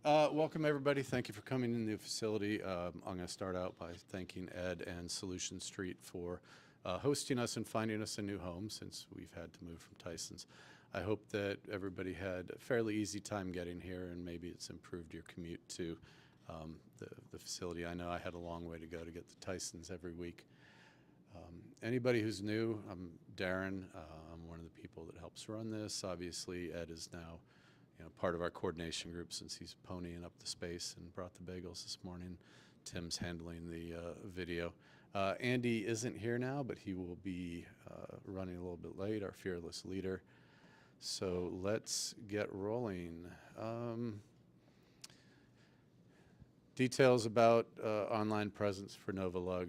Welcome, everybody. Thank you for coming in the facility. I'm going to start out by thanking Ed and Solution Street for hosting us and finding us a new home since we've had to move from Tyson's. I hope that everybody had a fairly easy time getting here, and maybe it's improved your commute to the facility. I know I had a long way to go to get to Tyson's every week. Anybody who's new, I'm Darren. I'm one of the people that helps run this. Obviously, Ed is now part of our coordination group since he's ponying up the space and brought the bagels this morning. Tim's handling the video. Andy isn't here now, but he will be running a little bit late, our fearless leader. So let's get rolling. Details about online presence for NoVaLUG.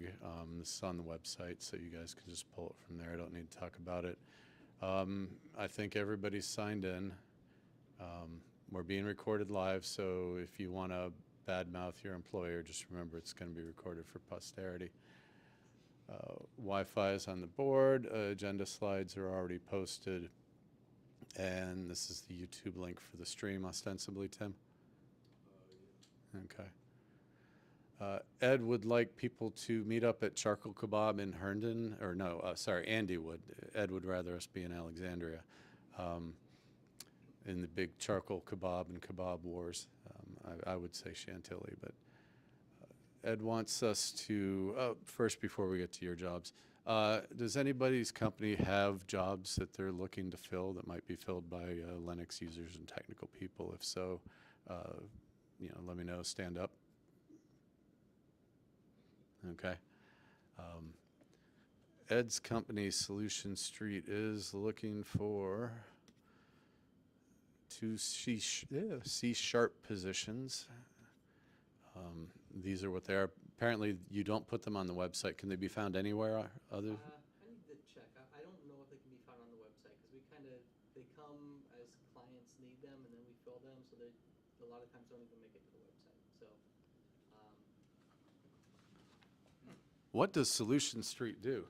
This is on the website, so you guys can just pull it from there. I don't need to talk about it. I think everybody's signed in. We're being recorded live, so if you want to badmouth your employer, just remember it's going to be recorded for posterity. Wi-Fi is on the board. Agenda slides are already posted. And this is the YouTube link for the stream, ostensibly, Tim? Okay. Ed would like people to meet up at Charcoal Kebab in Herndon, or no, sorry, Andy would. Ed would rather us be in Alexandria. In the big charcoal kebab and kebab wars. I would say Chantilly, but Ed wants us to, first before we get to your jobs, does anybody's company have jobs that they're looking to fill that might be filled by Linux users and technical people? If so, let me know, stand up. Okay. Ed's company, Solution Street, is looking for two C# positions. These are what they are. Apparently, you don't put them on the website. Can they be found anywhere other? I need to check. I don't know if they can be found on the website because they come as clients need them and then we fill them, so they a lot of times don't even make it to the website. So. What does Solution Street do?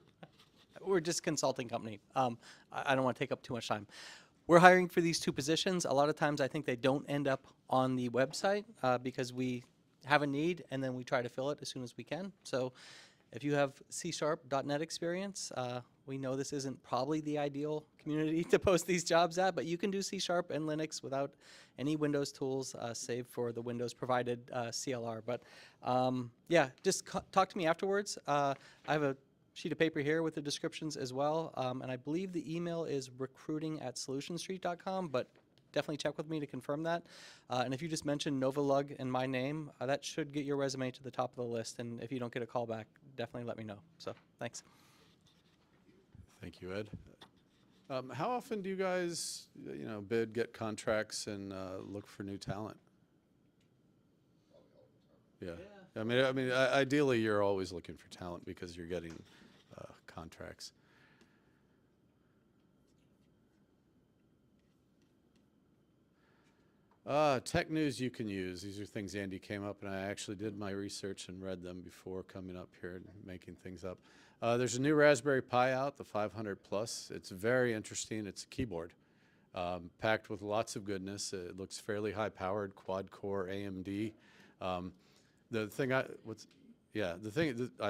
We're just a consulting company. I don't want to take up too much time. We're hiring for these two positions. A lot of times I think they don't end up on the website because we have a need and then we try to fill it as soon as we can. So if you have C#.NET experience, we know this isn't probably the ideal community to post these jobs at, but you can do C# and Linux without any Windows tools, save for the Windows provided CLR. But yeah, just talk to me afterwards. I have a sheet of paper here with the descriptions as well, and I believe the email is recruiting@solutionstreet.com, but definitely check with me to confirm that. And if you just mention NoVaLUG and my name, that should get your resume to the top of the list, and if you don't get a call back, definitely let me know. So thanks. Thank you, Ed. How often do you guys, bid, get contracts, and look for new talent? Yeah. I mean, ideally, you're always looking for talent because you're getting contracts. Tech news you can use. These are things Andy came up, and I actually did my research and read them before coming up here and making things up. There's a new Raspberry Pi out, the 500 Plus. It's very interesting. It's a keyboard packed with lots of goodness. It looks fairly high-powered, quad-core AMD. The thing I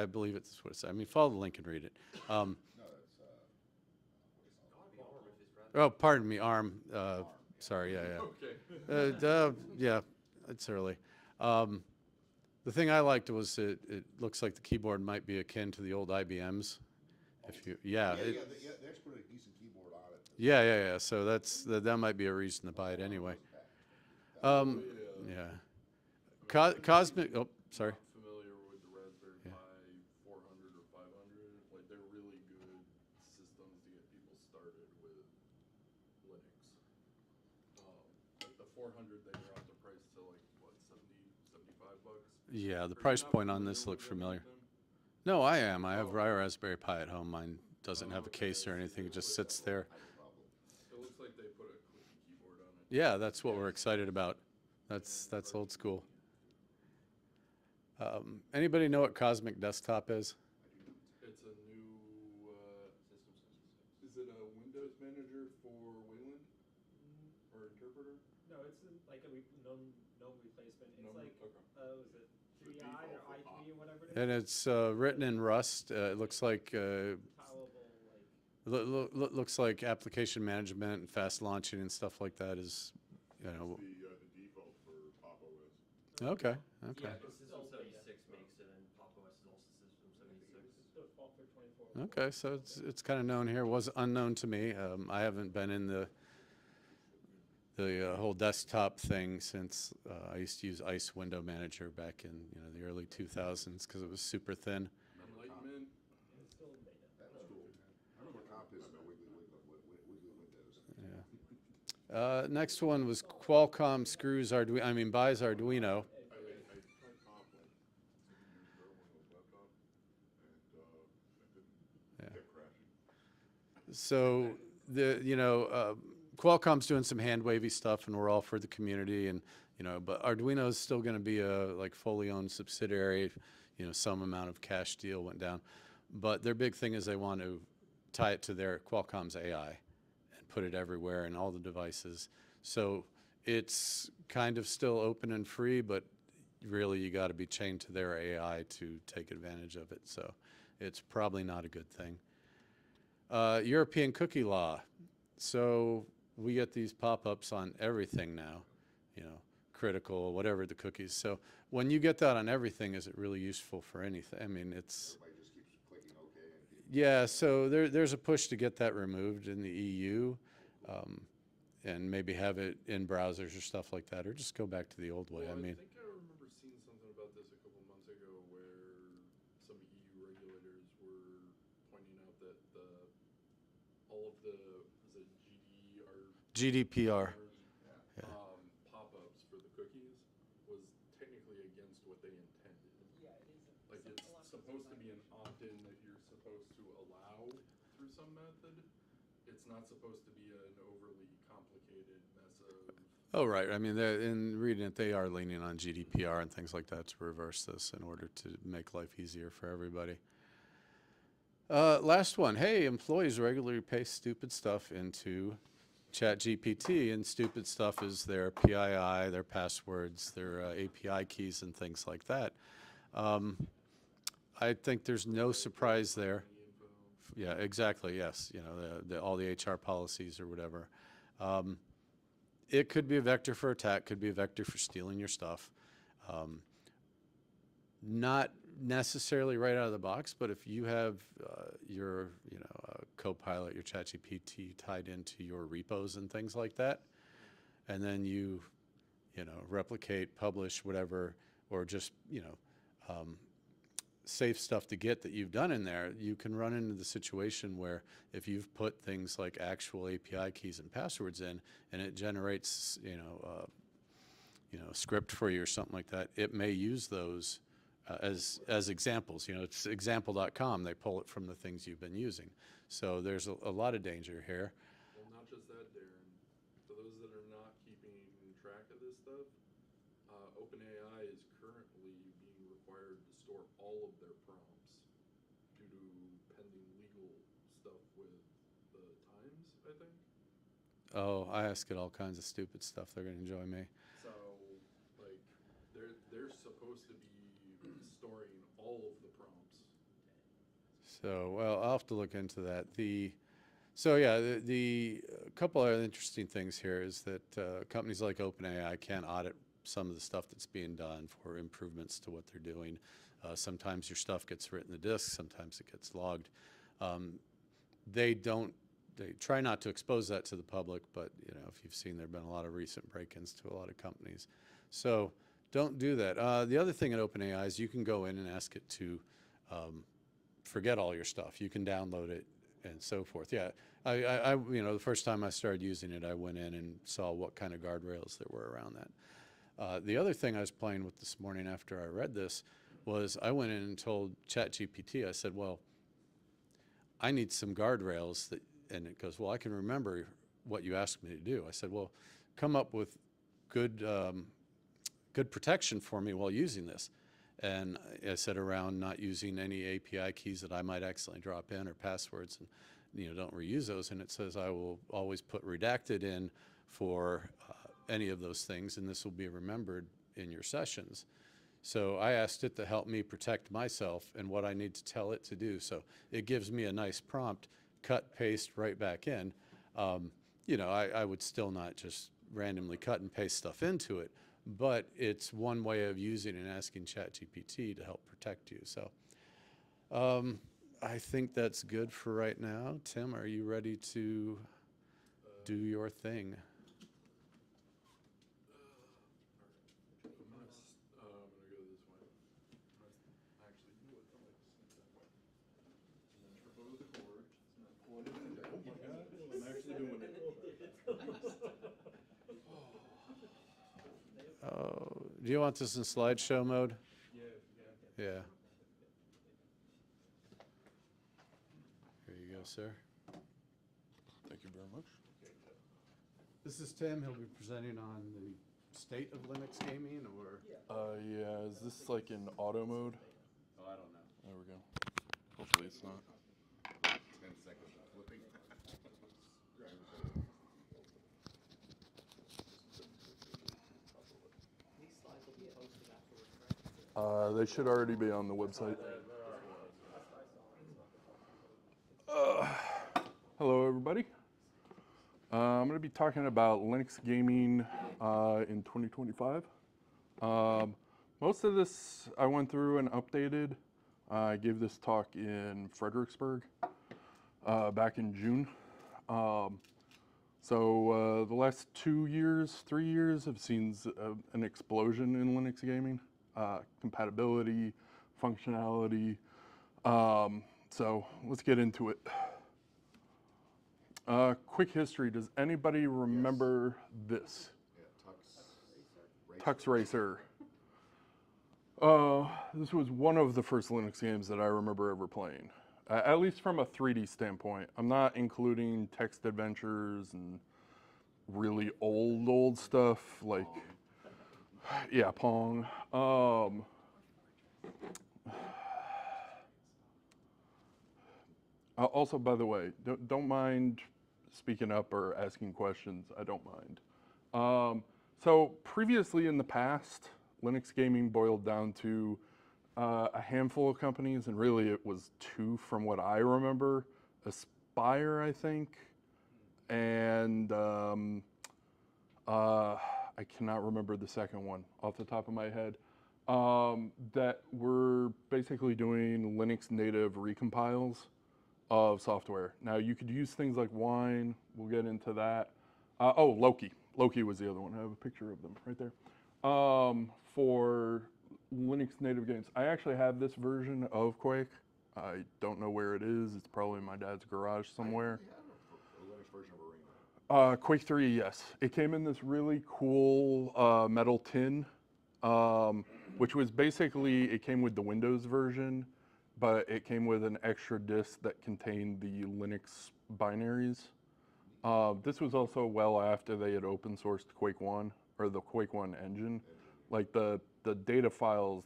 believe it's what it says. I mean, follow the link and read it. Oh, pardon me, ARM. Sorry, yeah. Okay. Yeah, it's early. The thing I liked was it looks like the keyboard might be akin to the old IBMs. If you, they actually put a decent keyboard on it. Yeah. So that might be a reason to buy it anyway. Yeah. Cosmic. Oh, sorry. I'm familiar with the Raspberry Pi 400 or 500. Like, they're really good systems to get people started with Linux. Like the 400, they dropped the price to like what, 75 bucks. Yeah, the price point on this looked familiar. No, I am. I have a Raspberry Pi at home. Mine doesn't have a case or anything. It just sits there. It looks like they put a clicky keyboard on it. Yeah, that's what we're excited about. That's old school. Anybody know what Cosmic Desktop is? It's a new is it a Windows manager for Wayland? Or interpreter? No, it's like a no replacement. It's No, like, okay. Was it 3i or i3 or whatever it is? And it's written in Rust. It looks like Compilable, like, looks like application management and fast launching and stuff like that is, you know. The default for Pop OS. Okay. Yeah, Okay. but System 76 makes it, and Pop OS is also System 76. default for 24. Okay. So it's kind of known here. Was unknown to me. I haven't been in the whole desktop thing since I used to use Ice Window Manager back in the early 2000s because it was super thin. Enlightenment. It's still beta. That was cool. I remember Comp is the Wiggly Windows. Yeah. Next one was Qualcomm screws buys Arduino. I tried Comp like 2 years ago on a laptop, and it Yeah. kept crashing. So Qualcomm's doing some hand wavy stuff, and we're all for the community, and but Arduino is still going to be a fully owned subsidiary. Some amount of cash deal went down, but their big thing is they want to tie it to their Qualcomm's AI and put it everywhere in all the devices. So it's kind of still open and free, but really you got to be chained to their AI to take advantage of it. So it's probably not a good thing. European cookie law. So we get these pop-ups on everything now, critical, whatever the cookies. So when you get that on everything, is it really useful for anything? I mean, it's, Everybody just keeps clicking OK. yeah, so there's a push to get that removed in the EU, and maybe have it in browsers or stuff like that, or just go back to the old way. Well, I mean, think I remember seeing something about this a couple months ago where some EU regulators were pointing out that all of the, was it GDPR. Yeah. pop-ups for the cookies was technically against what they intended. Yeah, it is. Like it's supposed to be an opt-in that you're supposed to allow through some method. It's not supposed to be an overly complicated mess of. Oh, right. I mean, in reading it, they are leaning on GDPR and things like that to reverse this in order to make life easier for everybody. Last one. Hey, employees regularly paste stupid stuff into ChatGPT, and stupid stuff is their PII, their passwords, their API keys, and things like that. I think there's no surprise there. Yeah, exactly. Yes, all the HR policies or whatever. It could be a vector for attack. Could be a vector for stealing your stuff. Not necessarily right out of the box, but if you have your Copilot, your ChatGPT tied into your repos and things like that, and then you replicate, publish, whatever, or just save stuff to get that you've done in there, you can run into the situation where if you've put things like actual API keys and passwords in, and it generates script for you or something like that, it may use those as examples. It's example.com. They pull it from the things you've been using. So there's a lot of danger here. Well, not just that, Darren. For those that are not keeping track of this stuff, OpenAI is currently being required to store all of their prompts due to pending legal stuff with the Times, I think. Oh, I ask it all kinds of stupid stuff. They're going to enjoy me. So, like, they're supposed to be storing all of the prompts. So, well, I'll have to look into that. The couple other interesting things here is that companies like OpenAI can audit some of the stuff that's being done for improvements to what they're doing. Sometimes your stuff gets written to disk, sometimes it gets logged. They try not to expose that to the public, but if you've seen, there have been a lot of recent break-ins to a lot of companies. So don't do that. The other thing at OpenAI is you can go in and ask it to forget all your stuff. You can download it and so forth. Yeah, I the first time I started using it, I went in and saw what kind of guardrails there were around that. The other thing I was playing with this morning after I read this was I went in and told ChatGPT, I said, well, I need some guardrails and it goes, well, I can remember what you asked me to do. I said, well, come up with good protection for me while using this. And I said around not using any API keys that I might accidentally drop in or passwords, and don't reuse those. And it says I will always put redacted in for any of those things, and this will be remembered in your sessions. So I asked it to help me protect myself and what I need to tell it to do. So it gives me a nice prompt, cut, paste, right back in. You know, I would still not just randomly cut and paste stuff into it, but it's one way of using and asking ChatGPT to help protect you. So I think that's good for right now. Tim, are you ready to do your thing? I'm gonna go this way. Actually, do it. That way. And then trip over the cord. And then pull it in. Oh my God! I'm actually doing it. Oh, do you want this in slideshow mode? Yeah. Here you go, sir. Thank you very much. This is Tim. He'll be presenting on the state of Linux gaming, or? Yeah. Is this like in auto mode? Oh, I don't know. There we go. Hopefully it's not. 10 seconds of flipping. These slides will be posted afterwards, right? They should already be on the website. Hello, everybody. I'm going to be talking about Linux gaming in 2025. Most of this I went through and updated. I gave this talk in Fredericksburg back in June. So the last 2 years, 3 years have seen an explosion in Linux gaming, compatibility, functionality. So let's get into it. Quick history, does anybody remember this? Yeah, Tux Racer. This was one of the first Linux games that I remember ever playing, at least from a 3D standpoint. I'm not including text adventures and really old stuff like, yeah, Pong. Also, by the way, don't mind speaking up or asking questions. I don't mind. So previously in the past, Linux gaming boiled down to a handful of companies, and really it was two from what I remember. Aspire, I think, and I cannot remember the second one off the top of my head, that were basically doing Linux native recompiles of software. Now you could use things like Wine, we'll get into that. Oh, Loki. Loki was the other one. I have a picture of them right there. For Linux native games. I actually have this version of Quake. I don't know where it is. It's probably in my dad's garage somewhere. a Linux version of Arena. Quake 3, yes. It came in this really cool metal tin, which was basically, it came with the Windows version, but it came with an extra disk that contained the Linux binaries. This was also well after they had open sourced Quake 1, or the Quake 1 engine. Like the data files,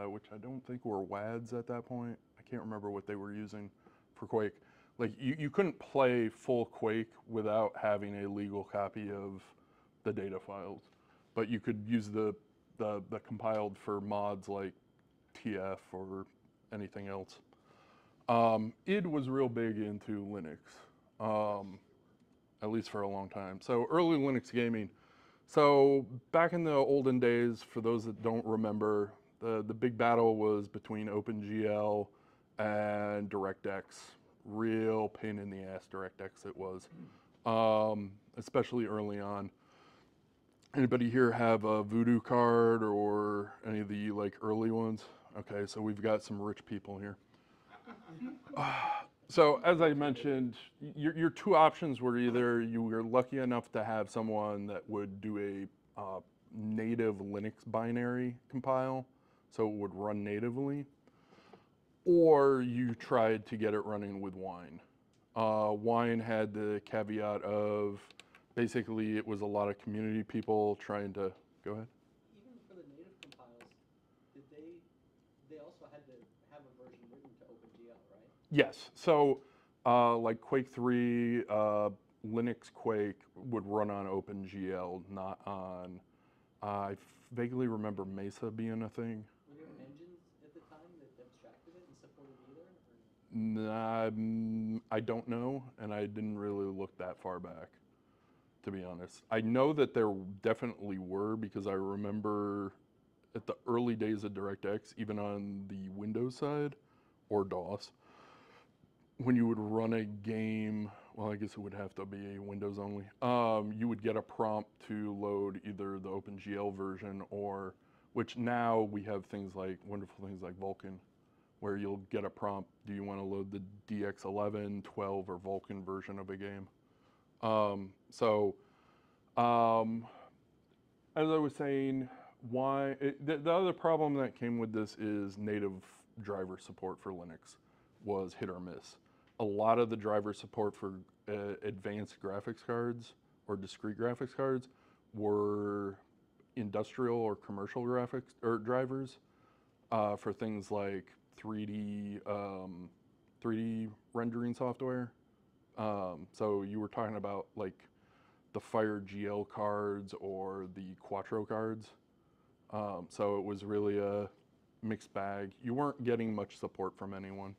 which I don't think were WADs at that point. I can't remember what they were using for Quake. Like you couldn't play full Quake without having a legal copy of the data files, but you could use the compiled for mods like TF or anything else. id was real big into Linux, at least for a long time. So early Linux gaming. So back in the olden days, for those that don't remember, the big battle was between OpenGL and DirectX. Real pain in the ass DirectX it was, especially early on. Anybody here have a Voodoo card or any of the like early ones? Okay, so we've got some rich people here. So as I mentioned, your two options were either you were lucky enough to have someone that would do a native Linux binary compile, so it would run natively, or you tried to get it running with Wine. Wine had the caveat of basically it was a lot of community people trying to, go ahead. Even for the native compiles, did they also had to have a version written to OpenGL, right? Yes, so like Quake 3, Linux Quake would run on OpenGL, not on. I vaguely remember Mesa being a thing. Were there engines at the time that abstracted it and supported either? Nah, I don't know, and I didn't really look that far back, to be honest. I know that there definitely were, because I remember at the early days of DirectX, even on the Windows side or DOS, when you would run a game, well, I guess it would have to be a Windows only, you would get a prompt to load either the OpenGL version or, which now we have things like, wonderful things like Vulkan, where you'll get a prompt, do you want to load the DX11, 12, or Vulkan version of a game? As I was saying, the other problem that came with this is native driver support for Linux was hit or miss. A lot of the driver support for advanced graphics cards or discrete graphics cards were industrial or commercial graphics or drivers for things like 3D rendering software. So you were talking about like the Fire GL cards or the Quattro cards. So it was really a mixed bag. You weren't getting much support from anyone.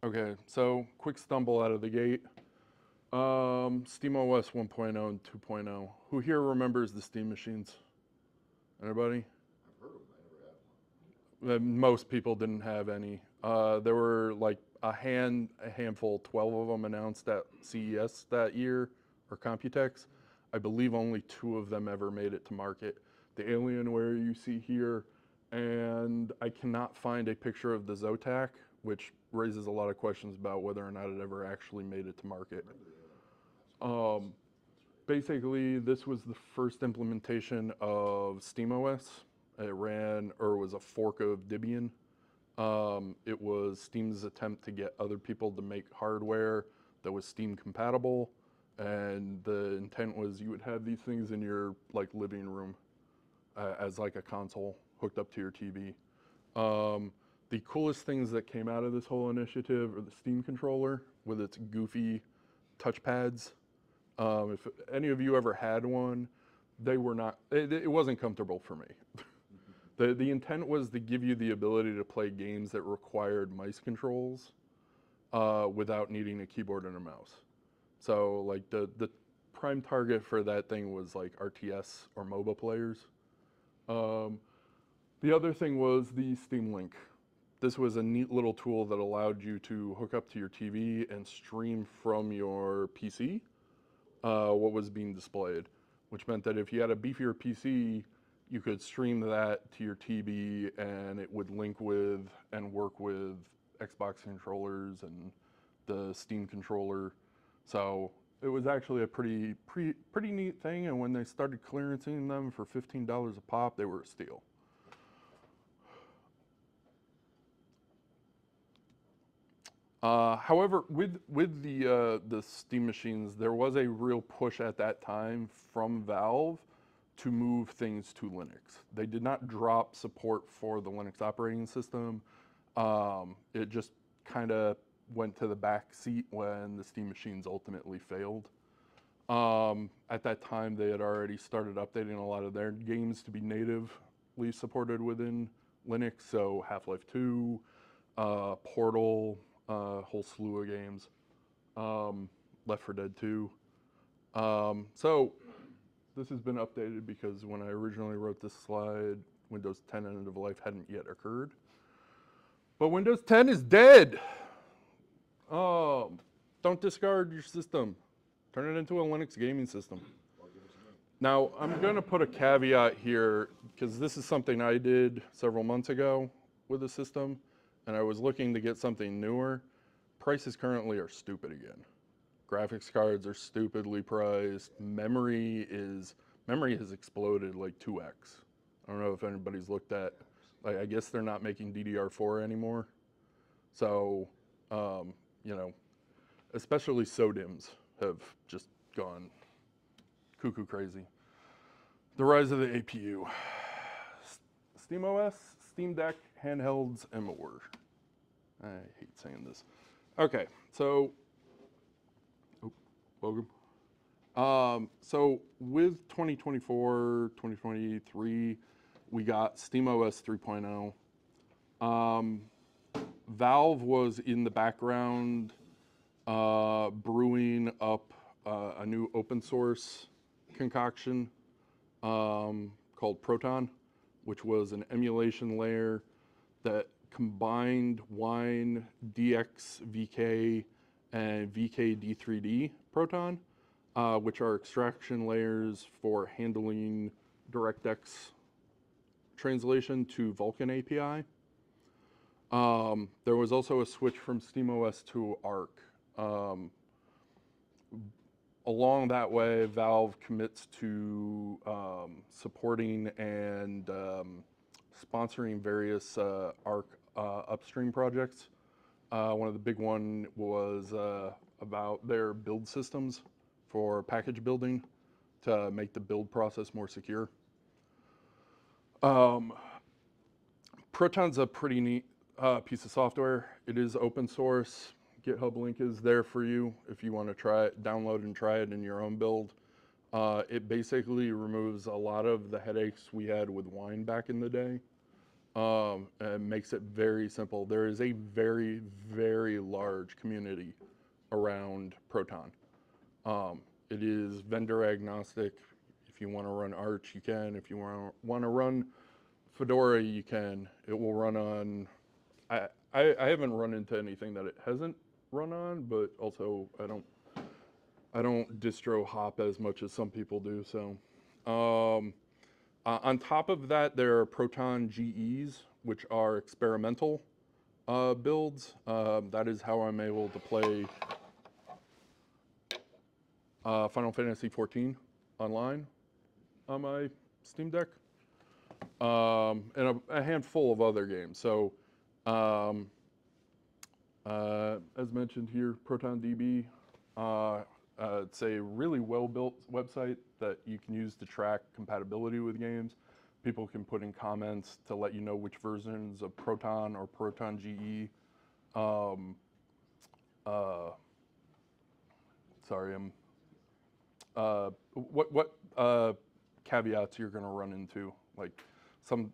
Okay, so quick stumble out of the gate. SteamOS 1.0 and 2.0. Who here remembers the Steam machines? Anybody? I've heard of them, I never had one. Most people didn't have any. There were like a handful, 12 of them announced at CES that year, or Computex. I believe only 2 of them ever made it to market. The Alienware you see here, and I cannot find a picture of the Zotac, which raises a lot of questions about whether or not it ever actually made it to market. Basically, this was the first implementation of SteamOS. It ran, or was a fork of Debian. It was Steam's attempt to get other people to make hardware that was Steam compatible, and the intent was you would have these things in your like living room as like a console hooked up to your TV. The coolest things that came out of this whole initiative are the Steam controller with its goofy touchpads. If any of you ever had one, they were not, it wasn't comfortable for me. The intent was to give you the ability to play games that required mice controls without needing a keyboard and a mouse. So like the prime target for that thing was like RTS or MOBA players. The other thing was the Steam Link. This was a neat little tool that allowed you to hook up to your TV and stream from your PC what was being displayed, which meant that if you had a beefier PC, you could stream that to your TV and it would link with and work with Xbox controllers and the Steam controller. So it was actually a pretty neat thing, and when they started clearancing them for $15 a pop, they were a steal. However, with the Steam machines, there was a real push at that time from Valve to move things to Linux. They did not drop support for the Linux operating system. It just kind of went to the back seat when the Steam machines ultimately failed. At that time, they had already started updating a lot of their games to be natively supported within Linux, so Half-Life 2, Portal, a whole slew of games, Left 4 Dead 2. So this has been updated because when I originally wrote this slide, Windows 10 end of life hadn't yet occurred. But Windows 10 is dead. Don't discard your system. Turn it into a Linux gaming system. Now, I'm going to put a caveat here because this is something I did several months ago with the system, and I was looking to get something newer. Prices currently are stupid again. Graphics cards are stupidly priced. Memory has exploded like 2x. I don't know if anybody's looked at, like, I guess they're not making DDR4 anymore. So, you know, especially SODIMMs have just gone cuckoo crazy. The rise of the APU. SteamOS, Steam Deck, handhelds, and more. I hate saying this. Okay, so Bogan. So with 2024, 2023, we got SteamOS 3.0. Valve was in the background brewing up a new open source concoction called Proton, which was an emulation layer that combined Wine, DXVK, and VKD3D Proton, which are extraction layers for handling DirectX translation to Vulkan API. There was also a switch from SteamOS to Arc. Along that way, Valve commits to supporting and sponsoring various Arc upstream projects. One of the big one was about their build systems for package building to make the build process more secure. Proton's a pretty neat piece of software. It is open source. GitHub link is there for you if you want to try it, download and try it in your own build. It basically removes a lot of the headaches we had with Wine back in the day. And makes it very simple. There is a very, very large community around Proton. It is vendor agnostic. If you want to run Arch, you can. If you want to run Fedora, you can. It will run on. I haven't run into anything that it hasn't run on, but also I don't distro hop as much as some people do. So on top of that, there are Proton GEs, which are experimental builds. That is how I'm able to play Final Fantasy XIV online on my Steam Deck, and a handful of other games. So, as mentioned here, ProtonDB, it's a really well-built website that you can use to track compatibility with games. People can put in comments to let you know which versions of Proton or Proton GE. Sorry, what caveats you're going to run into? Like some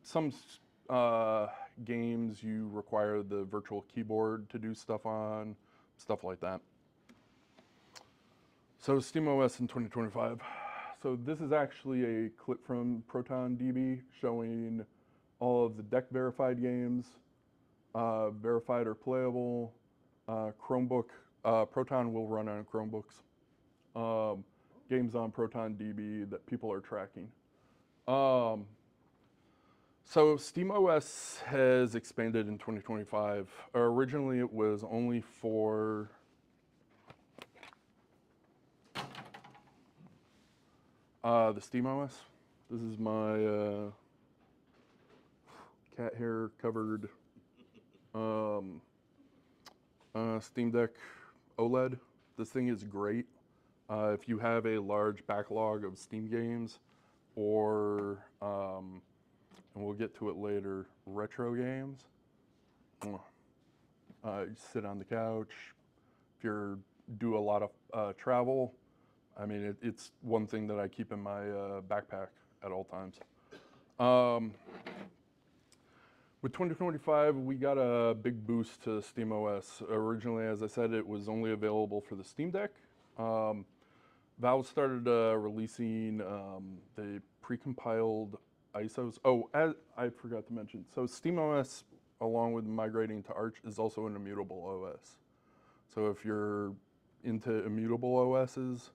games you require the virtual keyboard to do stuff on, stuff like that. So SteamOS in 2025. So this is actually a clip from ProtonDB showing all of the deck verified games, verified or playable. Chromebook, Proton will run on Chromebooks. Games on ProtonDB that people are tracking. So SteamOS has expanded in 2025. Originally it was only for the SteamOS. This is my cat hair covered Steam Deck OLED. This thing is great. If you have a large backlog of Steam games or, and we'll get to it later, retro games, you sit on the couch. If you do a lot of travel, I mean, it's one thing that I keep in my backpack at all times. With 2025, we got a big boost to SteamOS. Originally, as I said, it was only available for the Steam Deck. Valve started releasing the precompiled ISOs. Oh, I forgot to mention. So SteamOS, along with migrating to Arch, is also an immutable OS. So if you're into immutable OSs,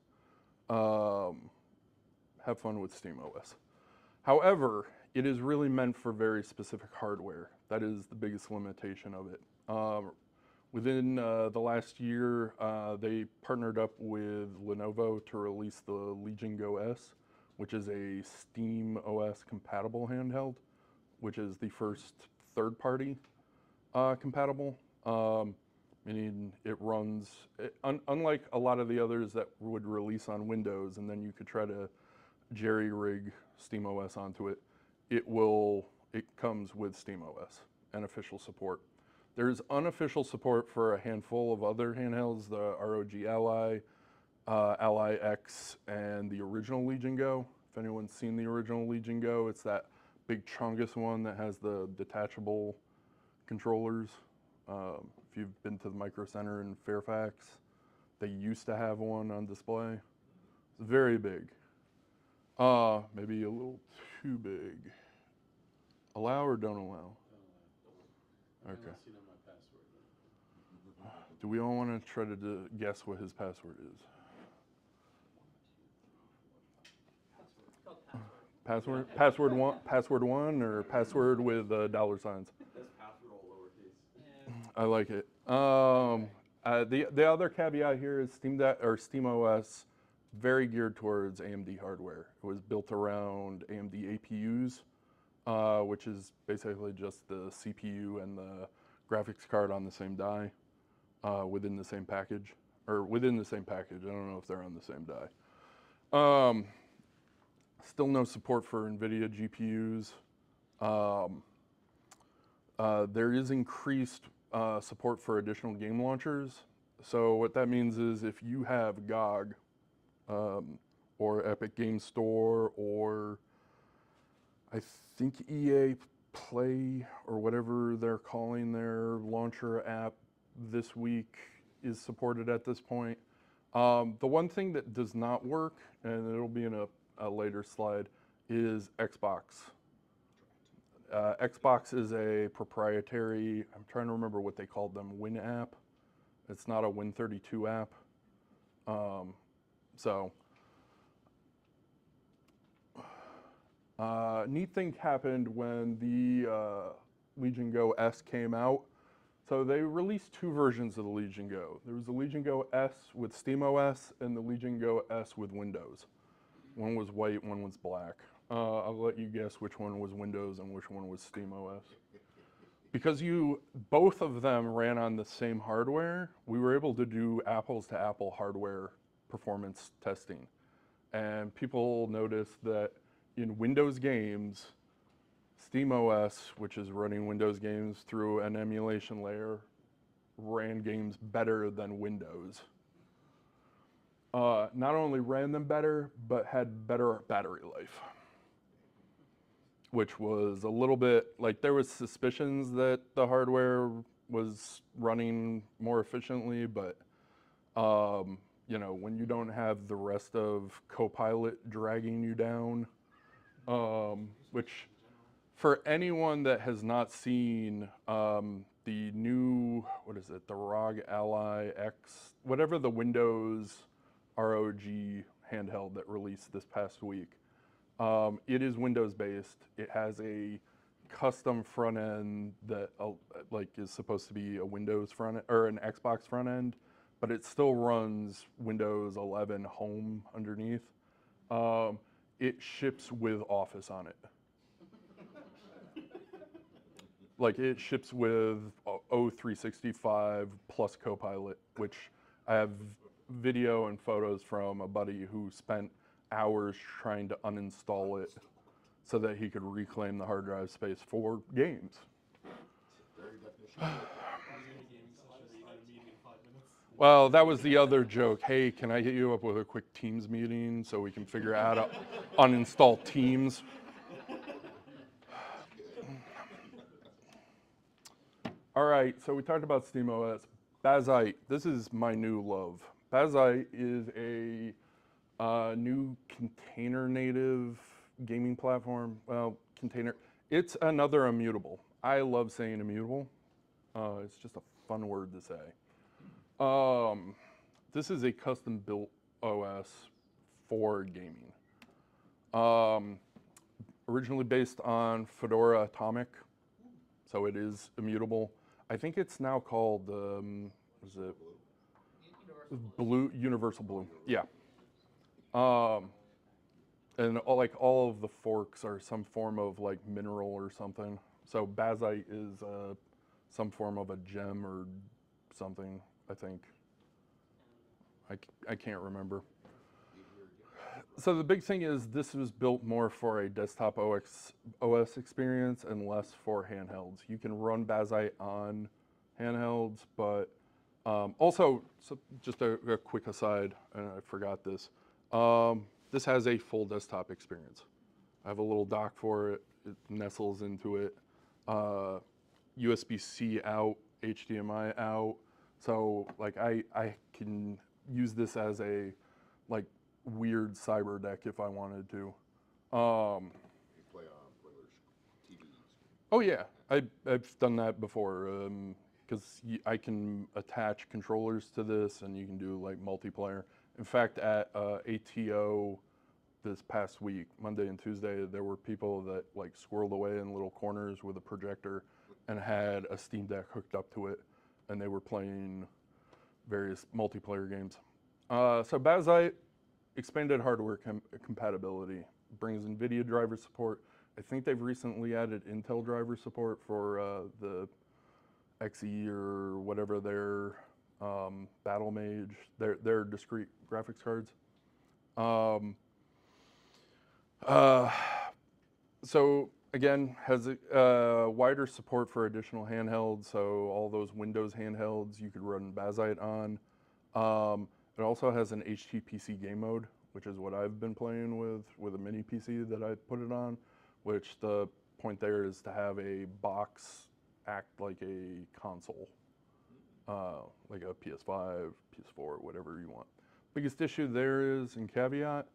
have fun with SteamOS. However, it is really meant for very specific hardware. That is the biggest limitation of it. Within the last year, they partnered up with Lenovo to release the Legion Go S, which is a Steam OS compatible handheld, which is the first third-party compatible. Meaning it runs, unlike a lot of the others that would release on Windows and then you could try to jerry-rig SteamOS onto it, it comes with SteamOS and official support. There's unofficial support for a handful of other handhelds, the ROG Ally, Ally X and the original Legion Go. If anyone's seen the original Legion Go, it's that big Chungus one that has the detachable controllers. If you've been to the Micro Center in Fairfax, they used to have one on display. It's very big. Maybe a little too big. Allow or don't allow? Okay. Do we all want to try to guess what his password is? Password? Password one, or password with dollar signs? That's password all lowercase. I like it. The other caveat here is SteamOS, very geared towards AMD hardware. It was built around AMD APUs, which is basically just the CPU and the graphics card on the same die, within the same package. Or within the same package, I don't know if they're on the same die. Still no support for NVIDIA GPUs. There is increased support for additional game launchers. So what that means is if you have GOG, or Epic Game Store, or I think EA Play, or whatever they're calling their launcher app this week, is supported at this point. The one thing that does not work, and it'll be in a later slide, is Xbox. Xbox is a proprietary, I'm trying to remember what they called them, Win app. It's not a Win32 app. Neat thing happened when the Legion Go S came out. So they released two versions of the Legion Go. There was the Legion Go S with SteamOS and the Legion Go S with Windows. One was white, one was black. I'll let you guess which one was Windows and which one was SteamOS. Because both of them ran on the same hardware, we were able to do apples to apple hardware performance testing. And people noticed that in Windows games, SteamOS, which is running Windows games through an emulation layer, ran games better than Windows. Not only ran them better, but had better battery life. Which was a little bit, like there was suspicions that the hardware was running more efficiently, but you know, when you don't have the rest of Copilot dragging you down, which for anyone that has not seen the new, what is it, the ROG Ally X, whatever the Windows ROG handheld that released this past week, it is Windows based. It has a custom front end that like is supposed to be a Windows front or an Xbox front end, but it still runs Windows 11 Home underneath. It ships with Office on it. Like it ships with O365 plus Copilot, which I have video and photos from a buddy who spent hours trying to uninstall it so that he could reclaim the hard drive space for games. Well, that was the other joke. Hey, can I hit you up with a quick Teams meeting so we can figure out how to uninstall Teams? All right, so we talked about SteamOS. Bazite, this is my new love. Bazite is a new container native gaming platform. Well, container, it's another immutable. I love saying immutable. It's just a fun word to say. This is a custom built OS for gaming. Originally based on Fedora Atomic, so it is immutable. I think it's now called, is it Universal Blue, yeah. And all of the forks are some form of like mineral or something. So Bazite is some form of a gem or something, I think. I can't remember. So the big thing is this was built more for a desktop OS experience and less for handhelds. You can run Bazite on handhelds, but Also, so just a quick aside, and I forgot this. This has a full desktop experience. I have a little dock for it. It nestles into it. USB-C out, HDMI out. So like I can use this as a like weird cyber deck if I wanted to. You play on regular TVs. Oh yeah, I've done that before because I can attach controllers to this and you can do like multiplayer. In fact, at ATO this past week, Monday and Tuesday, there were people that like squirreled away in little corners with a projector and had a Steam Deck hooked up to it, and they were playing various multiplayer games. So Bazite, expanded hardware compatibility, brings NVIDIA driver support. I think they've recently added Intel driver support for the XE or whatever their Battle Mage, their discrete graphics cards. So again, has a wider support for additional handhelds. So all those Windows handhelds you could run Bazite on. It also has an HTPC game mode, which is what I've been playing with a mini PC that I put it on, which the point there is to have a box act like a console, like a PS5, PS4, whatever you want. Biggest issue there is, in caveat,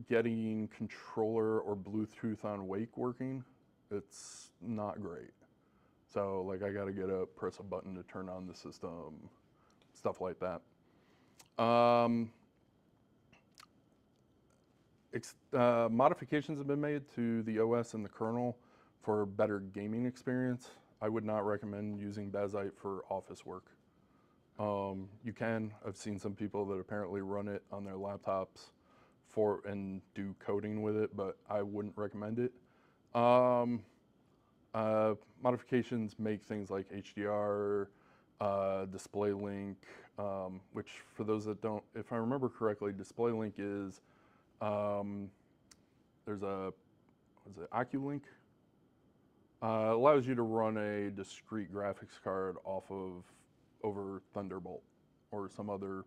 getting controller or Bluetooth on Wake working, it's not great. So like I gotta press a button to turn on the system, stuff like that. Modifications have been made to the OS and the kernel for better gaming experience. I would not recommend using Bazite for office work. You can. I've seen some people that apparently run it on their laptops and do coding with it, but I wouldn't recommend it. Modifications make things like HDR, display link, which for those that don't, if I remember correctly, display link is, there's a, what is it, OcuLink? Allows you to run a discrete graphics card over Thunderbolt or some other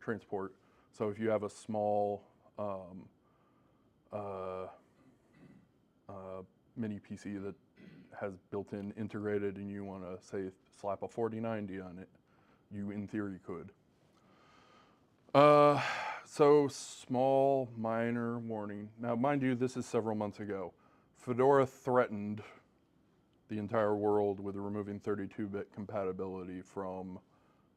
transport. So if you have a small mini PC that has built-in integrated and you want to, say, slap a 4090 on it, you in theory could. So small, minor warning. Now, mind you, this is several months ago. Fedora threatened the entire world with removing 32-bit compatibility from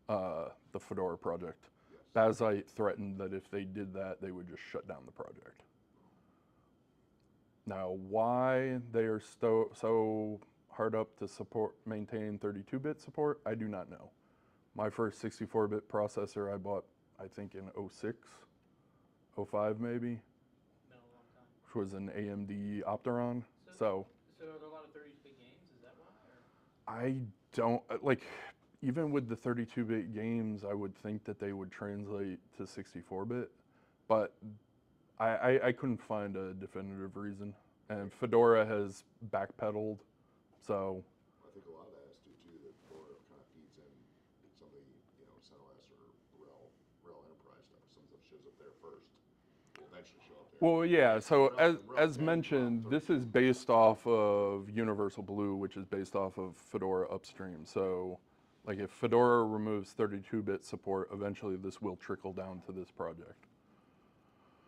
the Fedora project. Bazite threatened that if they did that, they would just shut down the project. Now, why they are so hard up to maintain 32-bit support, I do not know. My first 64-bit processor I bought, I think, in 06, 05 maybe, which was an AMD Opteron. So are there a lot of 32-bit games? Is that why? Or? I don't, like, even with the 32-bit games, I would think that they would translate to 64-bit, but I couldn't find a definitive reason. And Fedora has backpedaled, so. I think a lot of that has to do too, that Fedora kind of feeds in some of the, CentOS or RHEL Enterprise stuff. Some stuff shows up there first, will eventually show up there. Well, yeah, so RHEL as mentioned, this is based off of Universal Blue, which is based off of Fedora upstream. So, like, if Fedora removes 32-bit support, eventually this will trickle down to this project.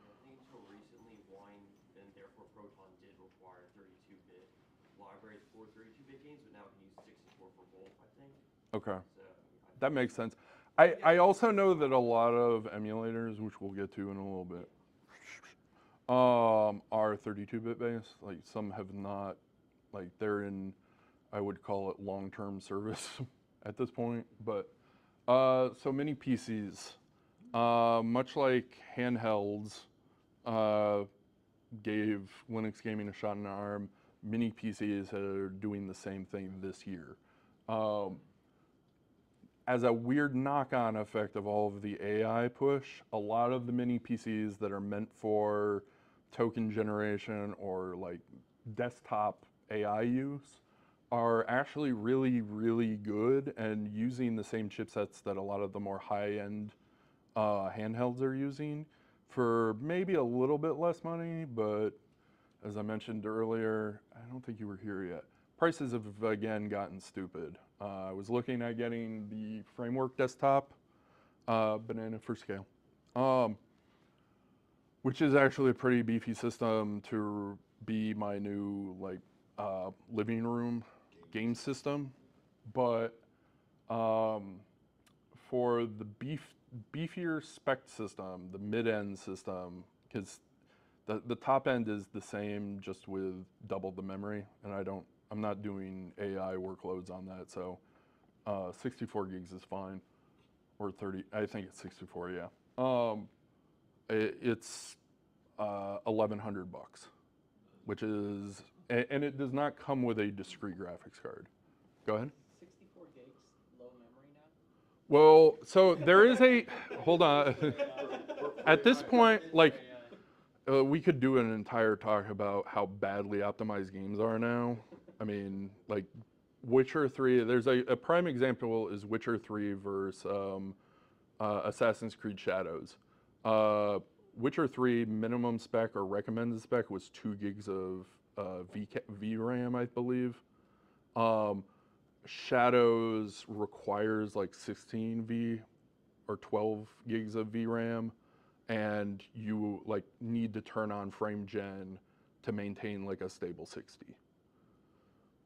I think until recently, Wine and therefore Proton did require 32-bit libraries for 32-bit games, but now it can use 64 for both, I think. Okay, So that makes sense. I also know that a lot of emulators, which we'll get to in a little bit, are 32-bit based. Like, some have not, like, they're in, I would call it long-term service at this point. But so mini PCs, much like handhelds gave Linux gaming a shot in the arm, mini PCs are doing the same thing this year. As a weird knock-on effect of all of the AI push, a lot of the mini PCs that are meant for token generation or like desktop AI use are actually really, really good and using the same chipsets that a lot of the more high-end handhelds are using for maybe a little bit less money, but as I mentioned earlier, I don't think you were here yet. Prices have again gotten stupid. I was looking at getting the Framework desktop, banana for scale, which is actually a pretty beefy system to be my new living room game system. But for the beefier spec system, the mid-end system, because the top end is the same, just with double the memory, and I'm not doing AI workloads on that, so 64 gigs is fine, or 30. I think it's 64. Yeah. It's $1,100, which is, and it does not come with a discrete graphics card. Go ahead. 64 gigs, low memory now? Well, so there is a, hold on. At this point, we could do an entire talk about how badly optimized games are now. I mean, like Witcher 3, there's a prime example is Witcher 3 versus Assassin's Creed Shadows. Witcher 3 minimum spec or recommended spec was 2 gigs of VRAM, I believe. Shadows requires like 16 or 12 gigs of VRAM, and you need to turn on frame gen to maintain like a stable 60.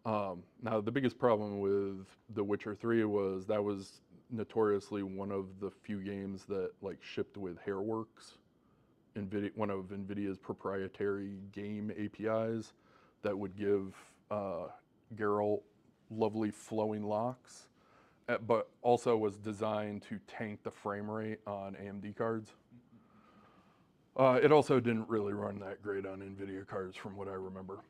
Now the biggest problem with The Witcher 3 was that was notoriously one of the few games that shipped with Hairworks, one of NVIDIA's proprietary game APIs that would give Geralt lovely flowing locks, but also was designed to tank the frame rate on AMD cards. It also didn't really run that great on NVIDIA cards from what I remember.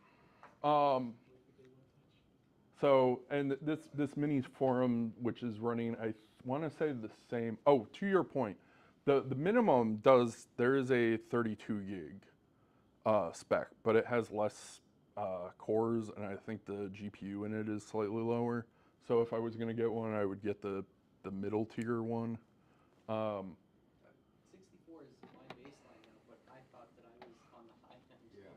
So, and this mini forum, which is running, I want to say the same. Oh, to your point, the minimum there is a 32 gig spec, but it has less cores, and I think the GPU in it is slightly lower. So if I was going to get one, I would get the middle tier one. 64 is my baseline now, but I thought that I was on the high end. Yeah.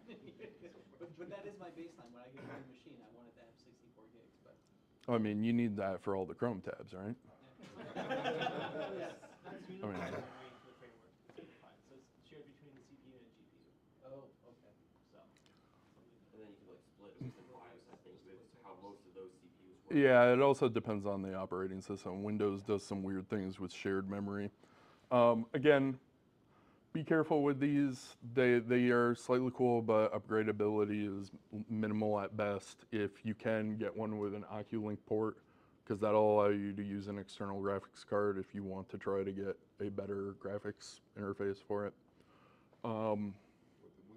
but that is my baseline. When I get a new machine, I want it to have 64 gigs. But I mean, you need that for all the Chrome tabs, right? yes. I mean, The framework is fine. So it's shared between the CPU and GPU. Oh, okay. So. And then you can split it within BIOS, I think, with how most of those CPUs work. yeah, it also depends on the operating system. Windows does some weird things with shared memory. Again, be careful with these. They are slightly cool, but upgradability is minimal at best. If you can get one with an Oculink port, because that'll allow you to use an external graphics card if you want to try to get a better graphics interface for it. With the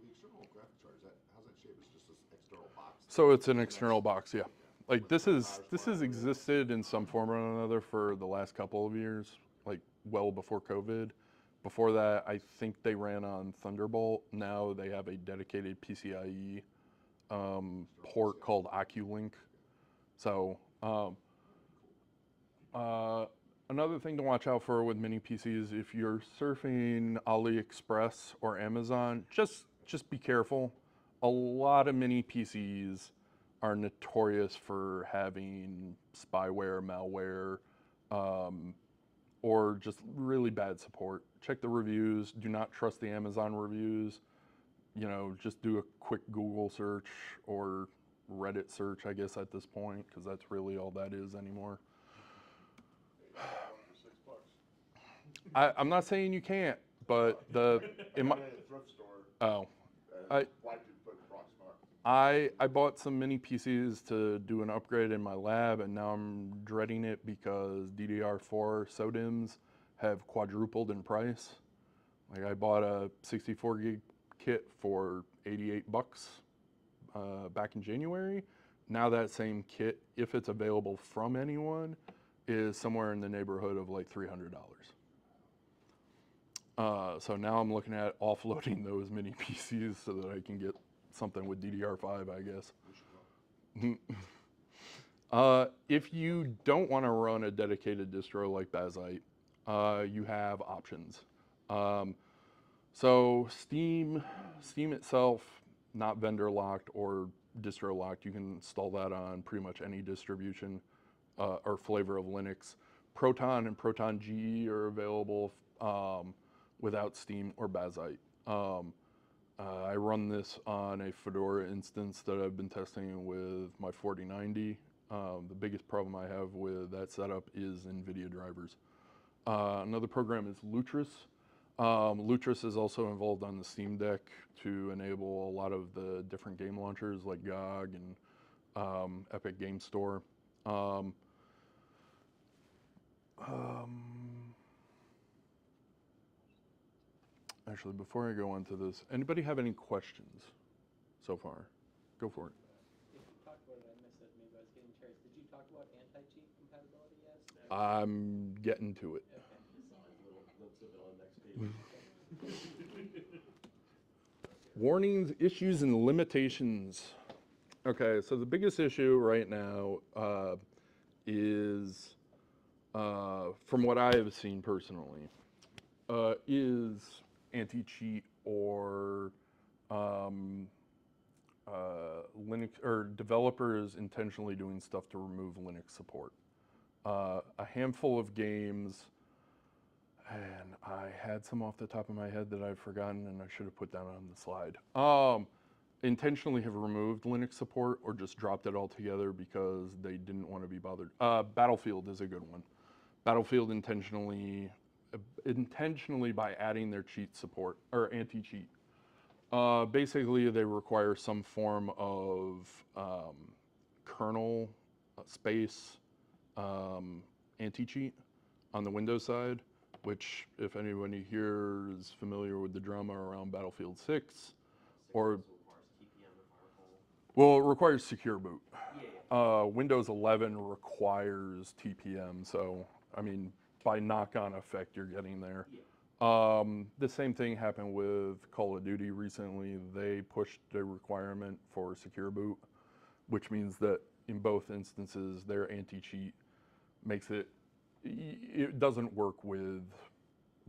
external graphics card, how's that shaped? It's just this external box? So it's an external box, yeah. Like this has existed in some form or another for the last couple of years, like well before COVID. Before that, I think they ran on Thunderbolt. Now they have a dedicated PCIe port called Oculink. So another thing to watch out for with mini PCs, if you're surfing AliExpress or Amazon, just be careful. A lot of mini PCs are notorious for having spyware, malware, or just really bad support. Check the reviews. Do not trust the Amazon reviews. You know, just do a quick Google search or Reddit search, I guess, at this point, because that's really all that is anymore. I'm not saying you can't, but In a thrift store. I bought some mini PCs to do an upgrade in my lab, and now I'm dreading it because DDR4 SODIMMs have quadrupled in price. Like I bought a 64 gig kit for $88 back in January. Now that same kit, if it's available from anyone, is somewhere in the neighborhood of like $300. So now I'm looking at offloading those mini PCs so that I can get something with DDR5, I guess. If you don't want to run a dedicated distro like Bazite, you have options. So Steam itself, not vendor locked or distro locked. You can install that on pretty much any distribution or flavor of Linux. Proton and Proton GE are available without Steam or Bazite. I run this on a Fedora instance that I've been testing with my 4090. The biggest problem I have with that setup is NVIDIA drivers. Another program is Lutris. Lutris is also involved on the Steam Deck to enable a lot of the different game launchers like GOG and Epic Game Store. Actually, before I go on to this, anybody have any questions so far? Go for it. If you talked about it, I missed it. Maybe I was getting curious. Did you talk about anti-cheat compatibility yet? I'm getting to it. Warnings, issues, and limitations. Okay, so the biggest issue right now is, from what I have seen personally, is anti-cheat or Linux or developers intentionally doing stuff to remove Linux support. A handful of games, and I had some off the top of my head that I've forgotten and I should have put down on the slide. Intentionally have removed Linux support or just dropped it altogether because they didn't want to be bothered. Battlefield is a good one. Battlefield intentionally by adding their cheat support or anti-cheat. Basically, they require some form of kernel space anti-cheat on the Windows side, which if anybody here is familiar with the drama around Battlefield 6, or well, it requires secure boot. Windows 11 requires TPM, so I mean, by knock-on effect, you're getting there. The same thing happened with Call of Duty recently. They pushed a requirement for secure boot, which means that in both instances, their anti-cheat makes it doesn't work with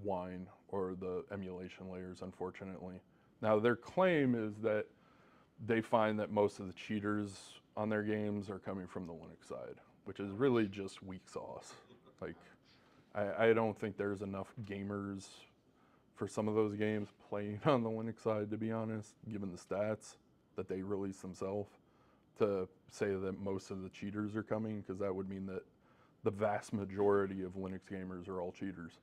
Wine or the emulation layers, unfortunately. Now, their claim is that they find that most of the cheaters on their games are coming from the Linux side, which is really just weak sauce. Like, I don't think there's enough gamers for some of those games playing on the Linux side, to be honest, given the stats that they release themselves, to say that most of the cheaters are coming, because that would mean that the vast majority of Linux gamers are all cheaters.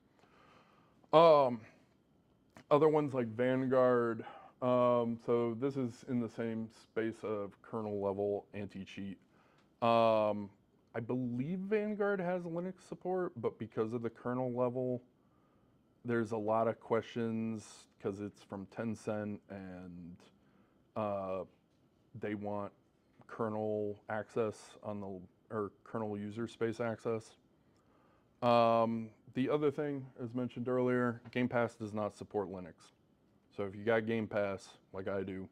Other ones like Vanguard, so this is in the same space of kernel level anti-cheat. I believe Vanguard has Linux support, but because of the kernel level, there's a lot of questions because it's from Tencent and they want kernel access on the, or kernel user space access. The other thing, as mentioned earlier, Game Pass does not support Linux. So if you got Game Pass, like I do,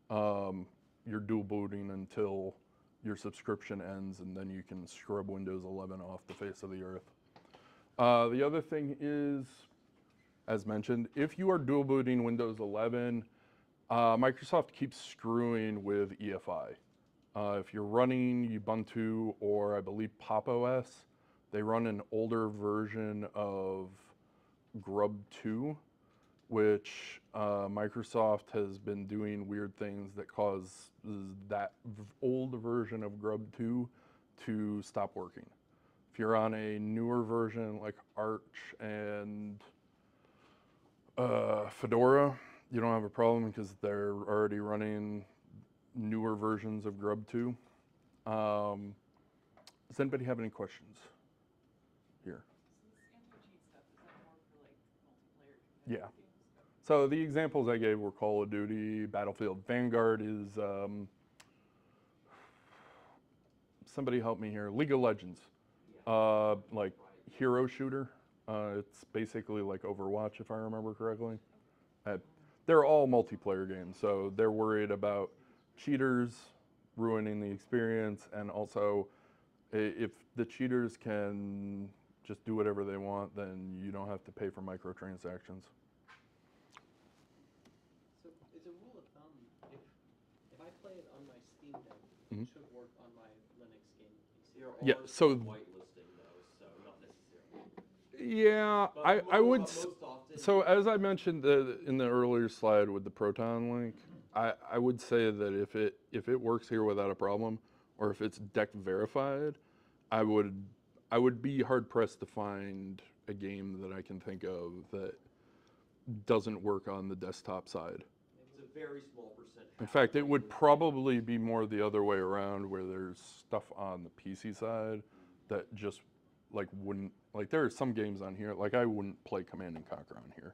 you're dual booting until your subscription ends, and then you can scrub Windows 11 off the face of the earth. The other thing is, as mentioned, if you are dual booting Windows 11, Microsoft keeps screwing with EFI. If you're running Ubuntu or I believe Pop! OS, they run an older version of Grub 2, which Microsoft has been doing weird things that cause that old version of Grub 2 to stop working. If you're on a newer version like Arch and Fedora, you don't have a problem because they're already running newer versions of Grub 2. Does anybody have any questions here? Yeah. So the examples I gave were Call of Duty, Battlefield. Vanguard is, somebody help me here, League of Legends. Like hero shooter. It's basically like Overwatch, if I remember correctly. They're all multiplayer games, so they're worried about cheaters ruining the experience and also If the cheaters can just do whatever they want, then you don't have to pay for microtransactions. So, as a rule of thumb, if I play it on my Steam Deck, Mhm. it should work on my Linux game PC. There Yeah, are so- some whitelisting those, so not necessarily. Yeah, But I would. most often, So as I mentioned in the earlier slide with the Proton link, I would say that if it works here without a problem, or if it's deck verified, I would be hard pressed to find a game that I can think of that doesn't work on the desktop side. it's a very small percent. In fact, it would probably be more the other way around, where there's stuff on the PC side that just like wouldn't, like there are some games on here, like I wouldn't play Command and Conquer on here.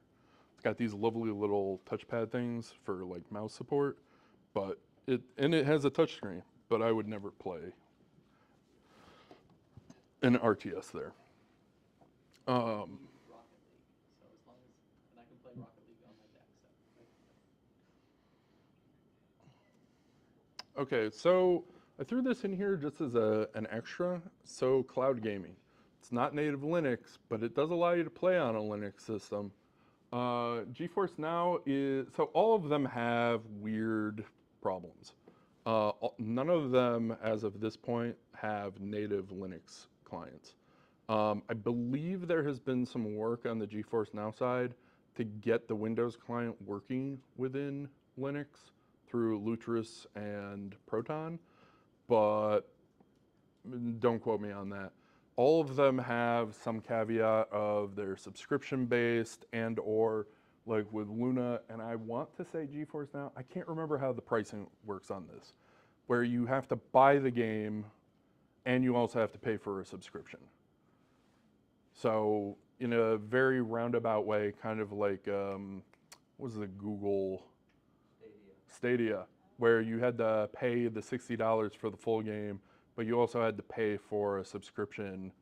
It's got these lovely little touchpad things for like mouse support, but it has a touchscreen, but I would never play an RTS there. Rocket League, so as long as, and I can play Rocket League on my deck, so. Okay, so I threw this in here just as an extra. So cloud gaming, it's not native Linux, but it does allow you to play on a Linux system. GeForce Now is, so all of them have weird problems. None of them, as of this point, have native Linux clients. I believe there has been some work on the GeForce Now side to get the Windows client working within Linux through Lutris and Proton, but don't quote me on that. All of them have some caveat of they're subscription-based and or like with Luna, and I want to say GeForce Now, I can't remember how the pricing works on this, where you have to buy the game and you also have to pay for a subscription. So in a very roundabout way, kind of like, what was the Google Stadia, where you had to pay the $60 for the full game, but you also had to pay for a subscription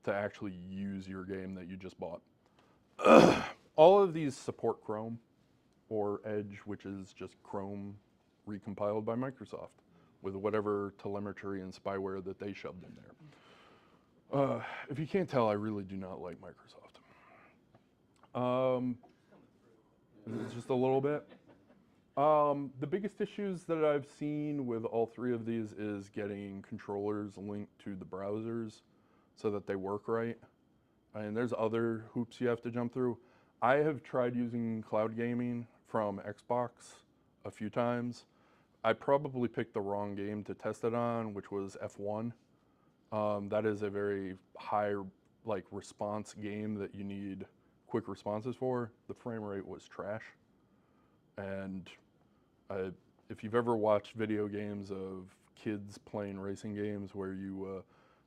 to actually use your game that you just bought. All of these support Chrome or Edge, which is just Chrome recompiled by Microsoft with whatever telemetry and spyware that they shoved in there. If you can't tell, I really do not like Microsoft. Just a little bit. The biggest issues that I've seen with all three of these is getting controllers linked to the browsers so that they work right. And there's other hoops you have to jump through. I have tried using cloud gaming from Xbox a few times. I probably picked the wrong game to test it on, which was F1. That is a very high response game that you need quick responses for. The frame rate was trash. And if you've ever watched video games of kids playing racing games where you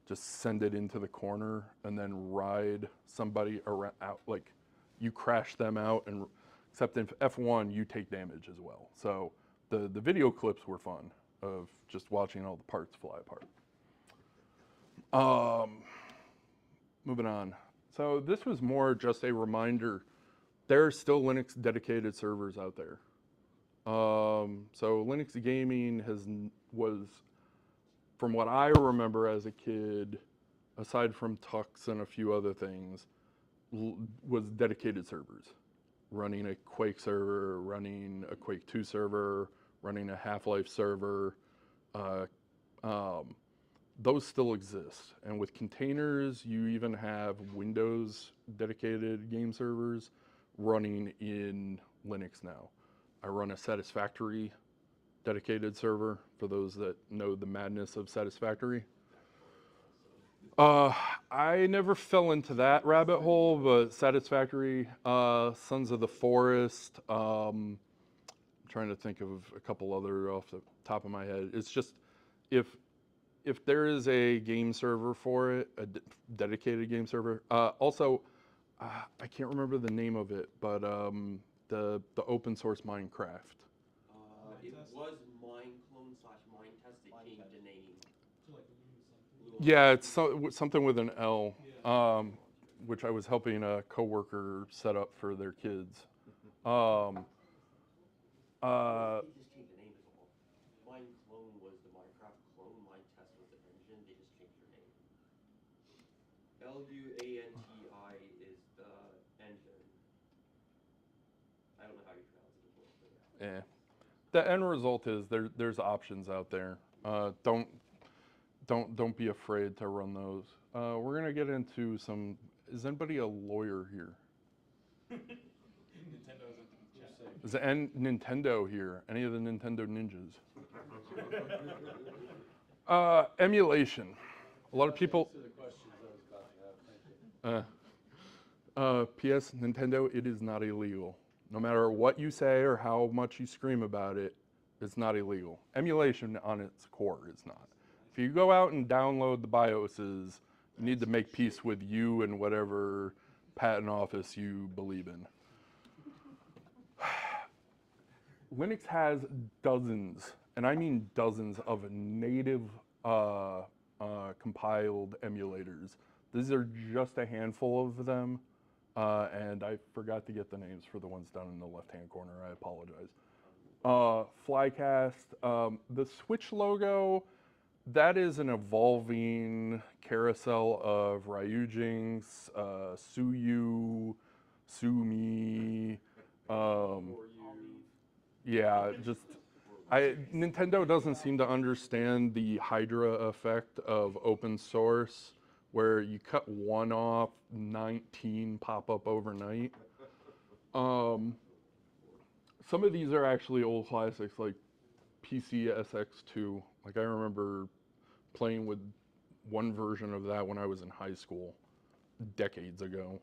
just send it into the corner and then ride somebody around, like you crash them out, and except in F1 you take damage as well. So the video clips were fun of just watching all the parts fly apart. Moving on. So this was more just a reminder. There are still Linux dedicated servers out there. So Linux gaming was, from what I remember as a kid, aside from Tux and a few other things, was dedicated servers. Running a Quake server, running a Quake 2 server, running a Half-Life server. Those still exist. And with containers, you even have Windows dedicated game servers running in Linux now. I run a Satisfactory dedicated server, for those that know the madness of Satisfactory. I never fell into that rabbit hole, but Satisfactory, Sons of the Forest, I'm trying to think of a couple other off the top of my head. It's just, if there is a game server for it, a dedicated game server. Also, I can't remember the name of it, but the open source Minecraft. It was Mineclone/Minetest. It changed the name. Yeah, it's something with an L, which I was helping a coworker set up for their kids. They just changed the name is all. Mineclone was the Minecraft clone. Minetest was the engine. They just changed their name. LUANTI is the engine. I don't know how you pronounce it as well, but yeah. Yeah. The end result is there's options out there. Don't be afraid to run those. We're gonna get into some. Is anybody a lawyer here? Is Nintendo here? Any of the Nintendo ninjas? Emulation. A lot of people. P.S. Nintendo, it is not illegal. No matter what you say or how much you scream about it, it's not illegal. Emulation on its core is not. If you go out and download the BIOSes, you need to make peace with you and whatever patent office you believe in. Linux has dozens, and I mean dozens, of native compiled emulators. These are just a handful of them, and I forgot to get the names for the ones down in the left-hand corner. I apologize. Flycast, the Switch logo, that is an evolving carousel of Ryujinx, Suyu, Sumi, yeah, just Nintendo doesn't seem to understand the Hydra effect of open source, where you cut one off, 19 pop up overnight. Some of these are actually old classics, like PCSX2. Like, I remember playing with one version of that when I was in high school, decades ago.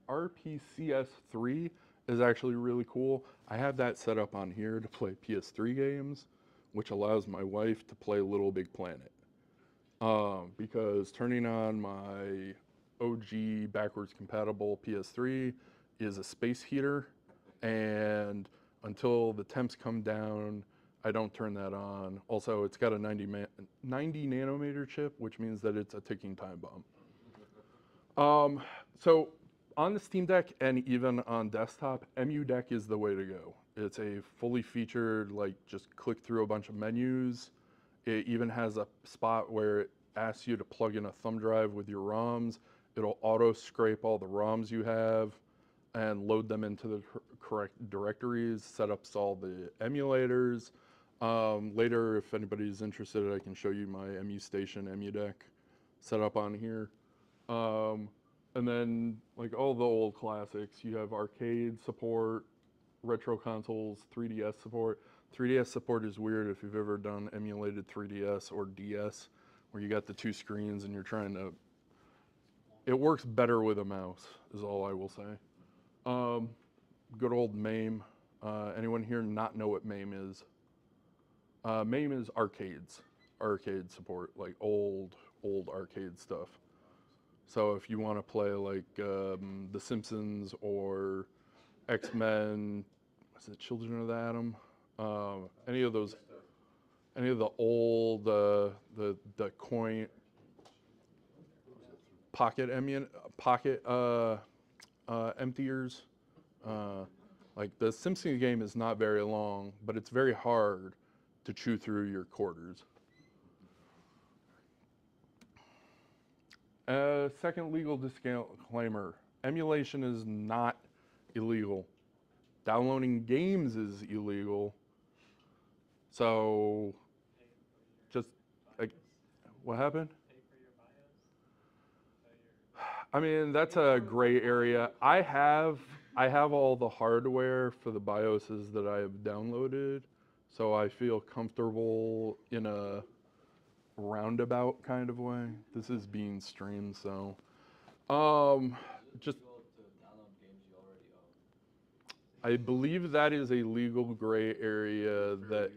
RPCS3 is actually really cool. I have that set up on here to play PS3 games, which allows my wife to play Little Big Planet. Because turning on my OG backwards compatible PS3 is a space heater, and until the temps come down, I don't turn that on. Also, it's got a 90 nanometer chip, which means that it's a ticking time bomb. So on the Steam Deck and even on desktop, EmuDeck is the way to go. It's a fully featured, like, just click through a bunch of menus. It even has a spot where it asks you to plug in a thumb drive with your ROMs. It'll auto scrape all the ROMs you have and load them into the correct directories, set up all the emulators. Later, if anybody's interested, I can show you my EmuStation EmuDeck set up on here. And then, like, all the old classics, you have arcade support, retro consoles, 3DS support. 3DS support is weird if you've ever done emulated 3DS or DS, where you got the two screens and you're trying to... It works better with a mouse, is all I will say. Good old MAME. Anyone here not know what MAME is? MAME is arcades, arcade support, like old arcade stuff. So if you want to play like The Simpsons or X-Men, was it Children of the Atom? Any of those, any of the old, the coin, pocket emptiers. Like the Simpsons game is not very long, but it's very hard to chew through your quarters. Second legal disclaimer, emulation is not illegal. Downloading games is illegal. So, just, like, what happened? I mean, that's a gray area. I have all the hardware for the BIOSes that I have downloaded, so I feel comfortable in a roundabout kind of way. This is being streamed, so just I believe that is a legal gray area that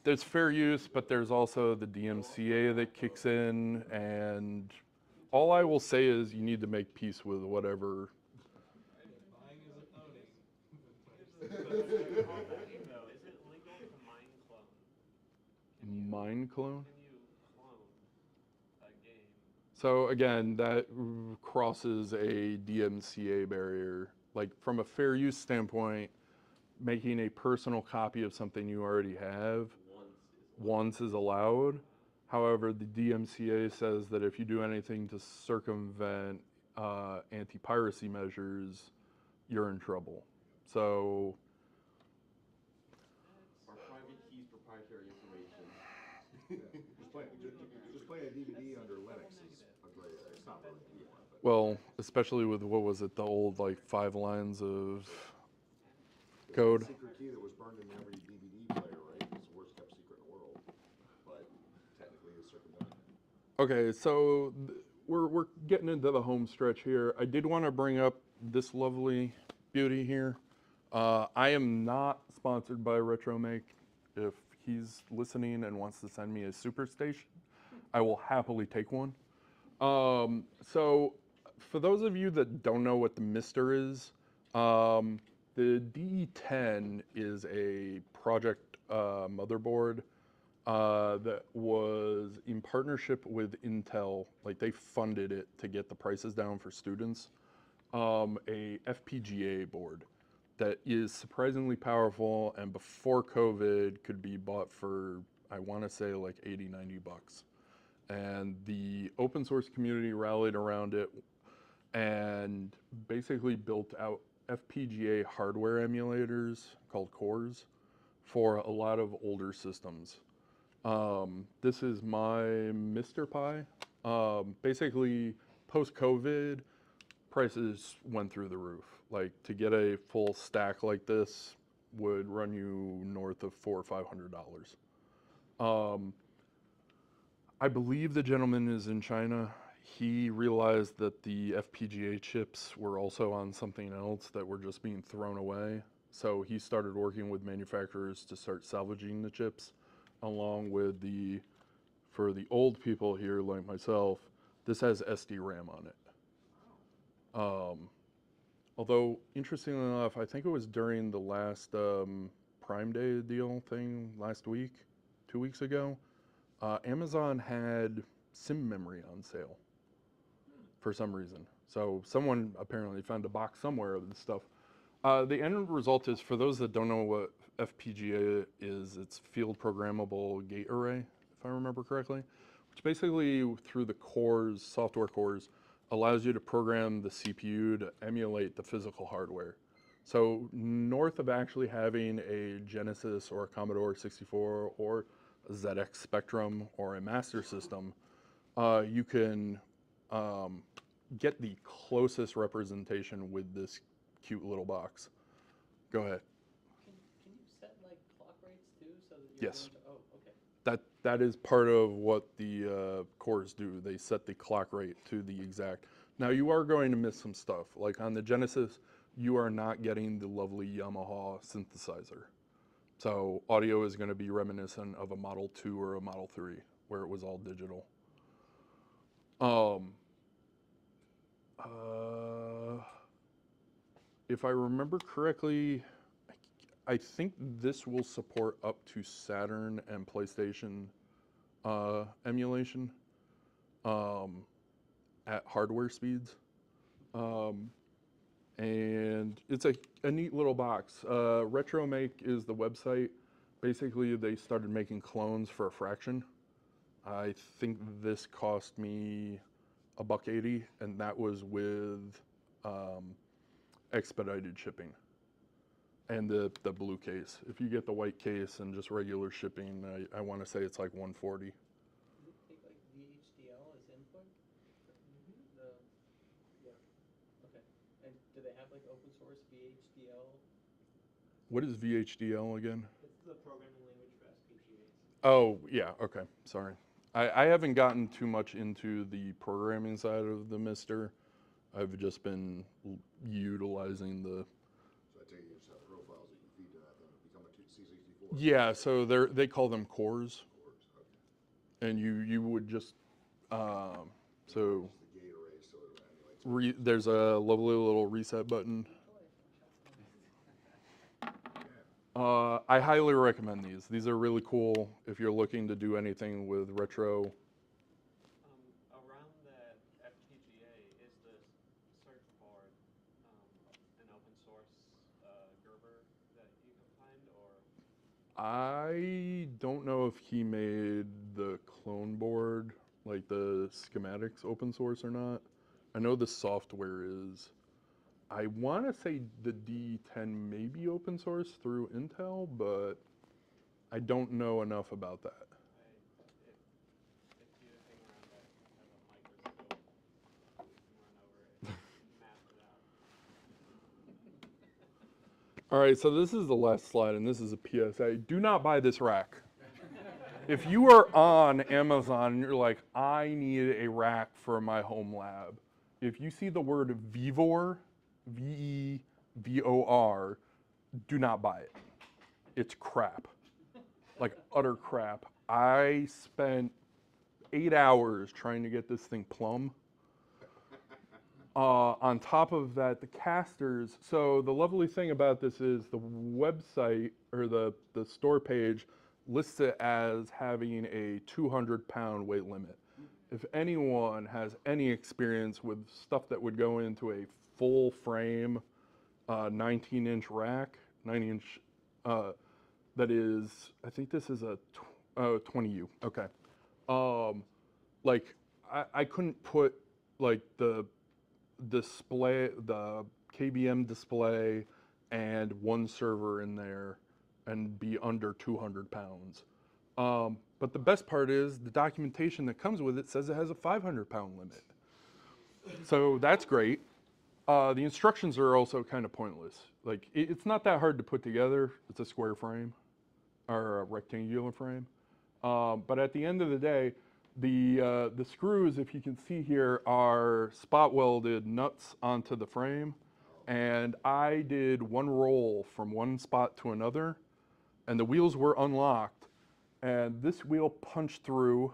there's fair use, but there's also the DMCA that kicks in, and all I will say is you need to make peace with whatever. Is it legal to mine clone? Mine clone? Can you clone a game? So again, that crosses a DMCA barrier. Like, from a fair use standpoint, making a personal copy of something you already have once is allowed. However, the DMCA says that if you do anything to circumvent anti-piracy measures, you're in trouble. So Are private keys proprietary information? Just playing a DVD under Linux is a great, it's not really deal, but. well, especially with, what was it, the old like 5 lines of code. That secret key that was burned in every DVD player, right? It's the worst kept secret in the world, but technically it's circumvented. Okay, so we're getting into the home stretch here. I did want to bring up this lovely beauty here. I am not sponsored by RetroMake. If he's listening and wants to send me a Superstation, I will happily take one. So for those of you that don't know what the Mister is, the DE10 is a project motherboard that was in partnership with Intel. Like, they funded it to get the prices down for students. A FPGA board that is surprisingly powerful, and before COVID could be bought for, I want to say, like 80, 90 bucks. And the open source community rallied around it and basically built out FPGA hardware emulators called cores for a lot of older systems. This is my Mr. Pi. Basically, post-COVID, prices went through the roof. Like, to get a full stack like this would run you north of $400 or $500. I believe the gentleman is in China. He realized that the FPGA chips were also on something else that were just being thrown away. So he started working with manufacturers to start salvaging the chips, along with for the old people here like myself, this has SD-RAM on it. Although, interestingly enough, I think it was during the last Prime Day deal thing last week, 2 weeks ago, Amazon had SIM memory on sale for some reason. So someone apparently found a box somewhere of this stuff. The end result is, for those that don't know what FPGA is, it's field programmable gate array, if I remember correctly, which basically, through the cores, software cores, allows you to program the CPU to emulate the physical hardware. So north of actually having a Genesis or a Commodore 64 or a ZX Spectrum or a Master System, you can get the closest representation with this cute little box. Go ahead. Can you set like clock rates too, so that you're Yes. going to, oh, okay. That is part of what the cores do. They set the clock rate to the exact. Now, you are going to miss some stuff. Like on the Genesis, you are not getting the lovely Yamaha synthesizer. So audio is going to be reminiscent of a Model 2 or a Model 3, where it was all digital. If I remember correctly, I think this will support up to Saturn and PlayStation emulation at hardware speeds. And it's a neat little box. RetroMake is the website. Basically, they started making clones for a fraction. I think this cost me $1.80, and that was with expedited shipping and the blue case. If you get the white case and just regular shipping, I want to say it's like $140. Does it take like VHDL as input? Yeah, okay. And do they have like open source VHDL? What is VHDL again? It's the programming language for FPGAs. Oh, yeah, okay, sorry. I haven't gotten too much into the programming side of the Mister. I've just been utilizing the. So I take it you just have profiles that you feed to that, then become a C64. Yeah, so they call them cores, Okay. and you would just so It's the gate array, so it emulates. there's a lovely little reset button. I highly recommend these. These are really cool if you're looking to do anything with retro. Around the FPGA, is the search board an open source Gerber that you can find, or? I don't know if he made the clone board, like the schematics, open source or not. I know the software is. I want to say the D10 may be open source through Intel, but I don't know enough about that. If you hang around that, have a microscope, you can run over it, map it out. All right, so this is the last slide, and this is a PSA. Do not buy this rack. If you are on Amazon and you're like, I need a rack for my home lab, if you see the word Vevor, V-E-V-O-R, do not buy it. It's crap, like utter crap. I spent 8 hours trying to get this thing plumb. On top of that, the casters. So the lovely thing about this is the website or the store page lists it as having a 200-pound weight limit. If anyone has any experience with stuff that would go into a full frame 19-inch rack, 9-inch, that is, I think this is a 20U, okay. Like, I couldn't put like the display, the KBM display and one server in there and be under 200 pounds. But the best part is the documentation that comes with it says it has a 500-pound limit. So that's great. The instructions are also kind of pointless. Like, it's not that hard to put together. It's a square frame or a rectangular frame. But at the end of the day, the screws, if you can see here, are spot welded nuts onto the frame. And I did one roll from one spot to another, and the wheels were unlocked. And this wheel punched through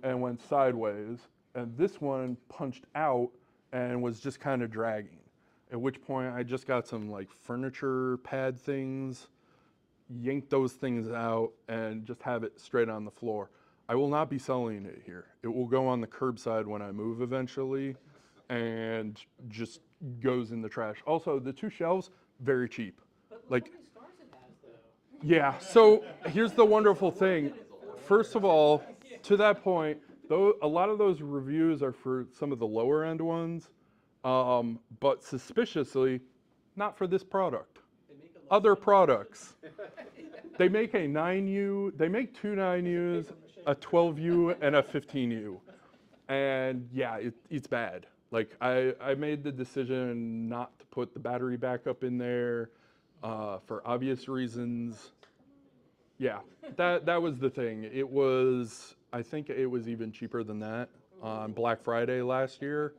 and went sideways. And this one punched out and was just kind of dragging. At which point I just got some like furniture pad things, yanked those things out, and just have it straight on the floor. I will not be selling it here. It will go on the curbside when I move eventually and just goes in the trash. Also, the 2 shelves, very cheap. But look Like, how many stars it has, though. yeah, so here's the wonderful thing. First of all, to that point, though, a lot of those reviews are for some of the lower end ones, but suspiciously, not for this product. Other products. They make a 9U, they make 2 9Us, a 12U, and a 15U. And yeah, it's bad. Like, I made the decision not to put the battery backup in there for obvious reasons. Yeah, that was the thing. It was, I think it was even cheaper than that on Black Friday last year.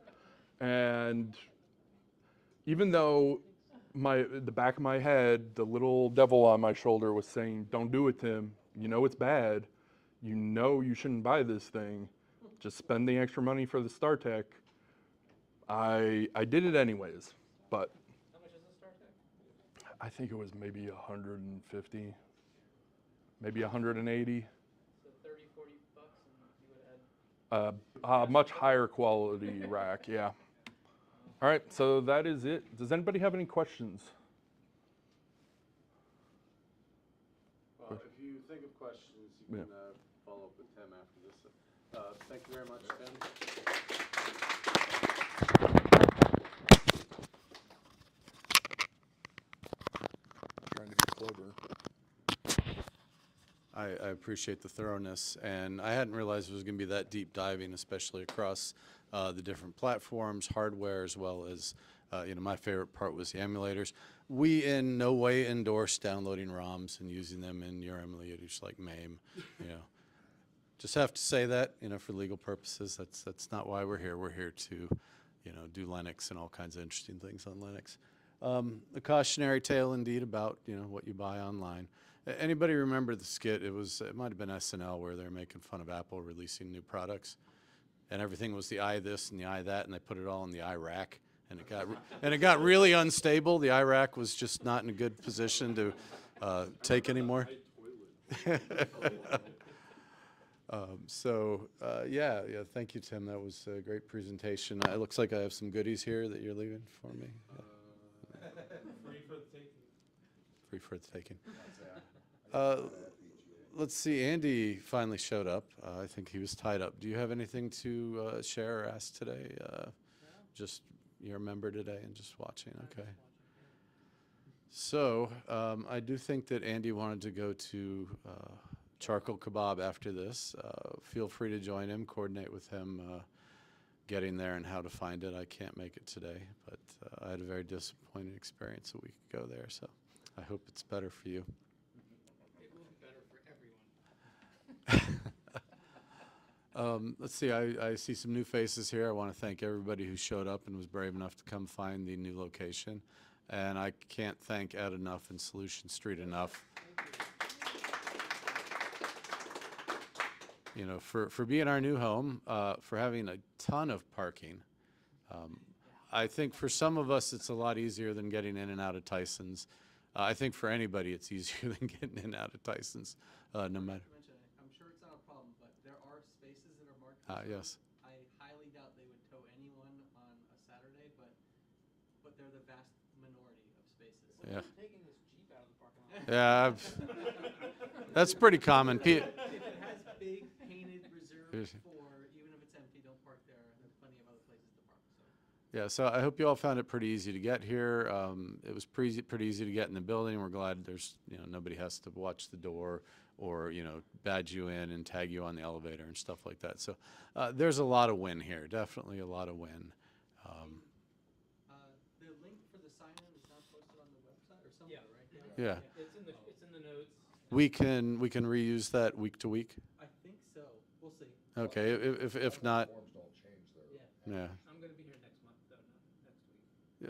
And even though the back of my head, the little devil on my shoulder was saying, don't do it, Tim. You know it's bad. You know you shouldn't buy this thing. Just spend the extra money for the StarTech. I did it anyways, but How much is the StarTech? I think it was maybe 150, maybe 180. So 30, 40 bucks, and you would add. A much higher quality rack, yeah. All right, so that is it. Does anybody have any questions? Well, if you think of questions, you can follow up with Tim after this. Thank you very much, Tim. Trying to be clever. I appreciate the thoroughness, and I hadn't realized it was going to be that deep diving, especially across the different platforms, hardware, as well as, my favorite part was the emulators. We in no way endorse downloading ROMs and using them in your emulators like MAME. Just have to say that, for legal purposes. That's not why we're here. We're here to, do Linux and all kinds of interesting things on Linux. A cautionary tale indeed about, what you buy online. Anybody remember the skit? It might have been SNL where they're making fun of Apple releasing new products, and everything was the i this and the i that, and they put it all in the iRack, and it got really unstable. The iRack was just not in a good position to take anymore. Yeah, thank you, Tim. That was a great presentation. It looks like I have some goodies here that you're leaving for me. Free for the taking. Free for the taking. Let's see, Andy finally showed up. I think he was tied up. Do you have anything to share or ask today? Just you're a member today and just watching, okay. So I do think that Andy wanted to go to Charcoal Kebab after this. Feel free to join him, coordinate with him getting there and how to find it. I can't make it today, but I had a very disappointing experience a week ago there, so I hope it's better for you. It will be better for everyone. Let's see, I see some new faces here. I want to thank everybody who showed up and was brave enough to come find the new location. And I can't thank Ed enough and Solution Street enough. You know, for being our new home, for having a ton of parking. I think for some of us it's a lot easier than getting in and out of Tyson's. I think for anybody it's easier than getting in and out of Tyson's, no matter. I'm sure it's not a problem, but there are spaces that are marked. Yes. I highly doubt they would tow anyone on a Saturday, but they're the vast minority of spaces. Yeah. Taking this Jeep out of the parking lot. Yeah, that's pretty common. If it has big painted reserved for, even if it's empty, don't park there. There's plenty of other places to park. So. Yeah, so I hope you all found it pretty easy to get here. It was pretty easy to get in the building. We're glad there's, nobody has to watch the door or, badge you in and tag you on the elevator and stuff like that. So there's a lot of win here, definitely a lot of win. The link for the sign-in is not posted on the website or somewhere, right? Yeah. It's in the notes. We can reuse that week to week. I think so. We'll see. Okay, if not, Forms don't change their. yeah. I'm gonna be here next month, though,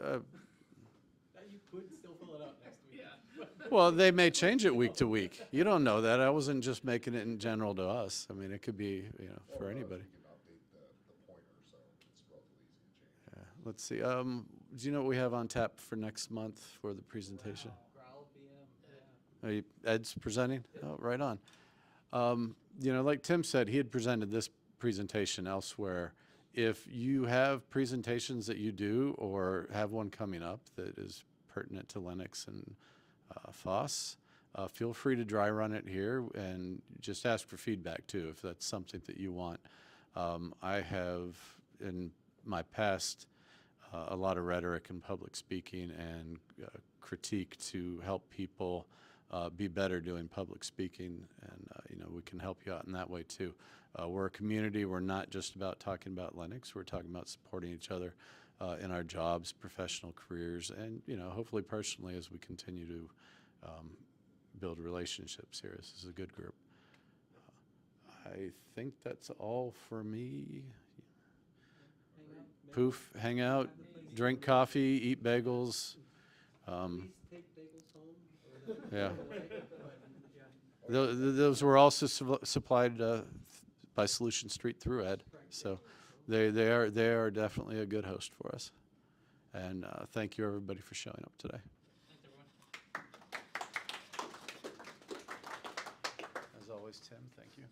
not next week. You could still fill it out next week. Yeah. Well, they may change it week to week. You don't know that. I wasn't just making it in general to us. I mean, it could be, for anybody. You can update the pointer, so it's relatively easy to change. Yeah. Let's see. Do you know what we have on tap for next month for the presentation? Growl BM, yeah. Ed's presenting? Oh, right on. Like Tim said, he had presented this presentation elsewhere. If you have presentations that you do or have one coming up that is pertinent to Linux and FOSS, feel free to dry run it here and just ask for feedback too if that's something that you want. I have in my past a lot of rhetoric and public speaking and critique to help people be better doing public speaking, and we can help you out in that way too. We're a community. We're not just about talking about Linux. We're talking about supporting each other in our jobs, professional careers, and hopefully personally as we continue to build relationships here. This is a good group. I think that's all for me. Poof, hang out, drink coffee, eat bagels. Please take bagels home. Yeah. But, Those were also supplied by Solution Street through Ed, so they are definitely a good host for us. And thank you everybody for showing up today. Thanks, everyone. As always, Tim, thank you.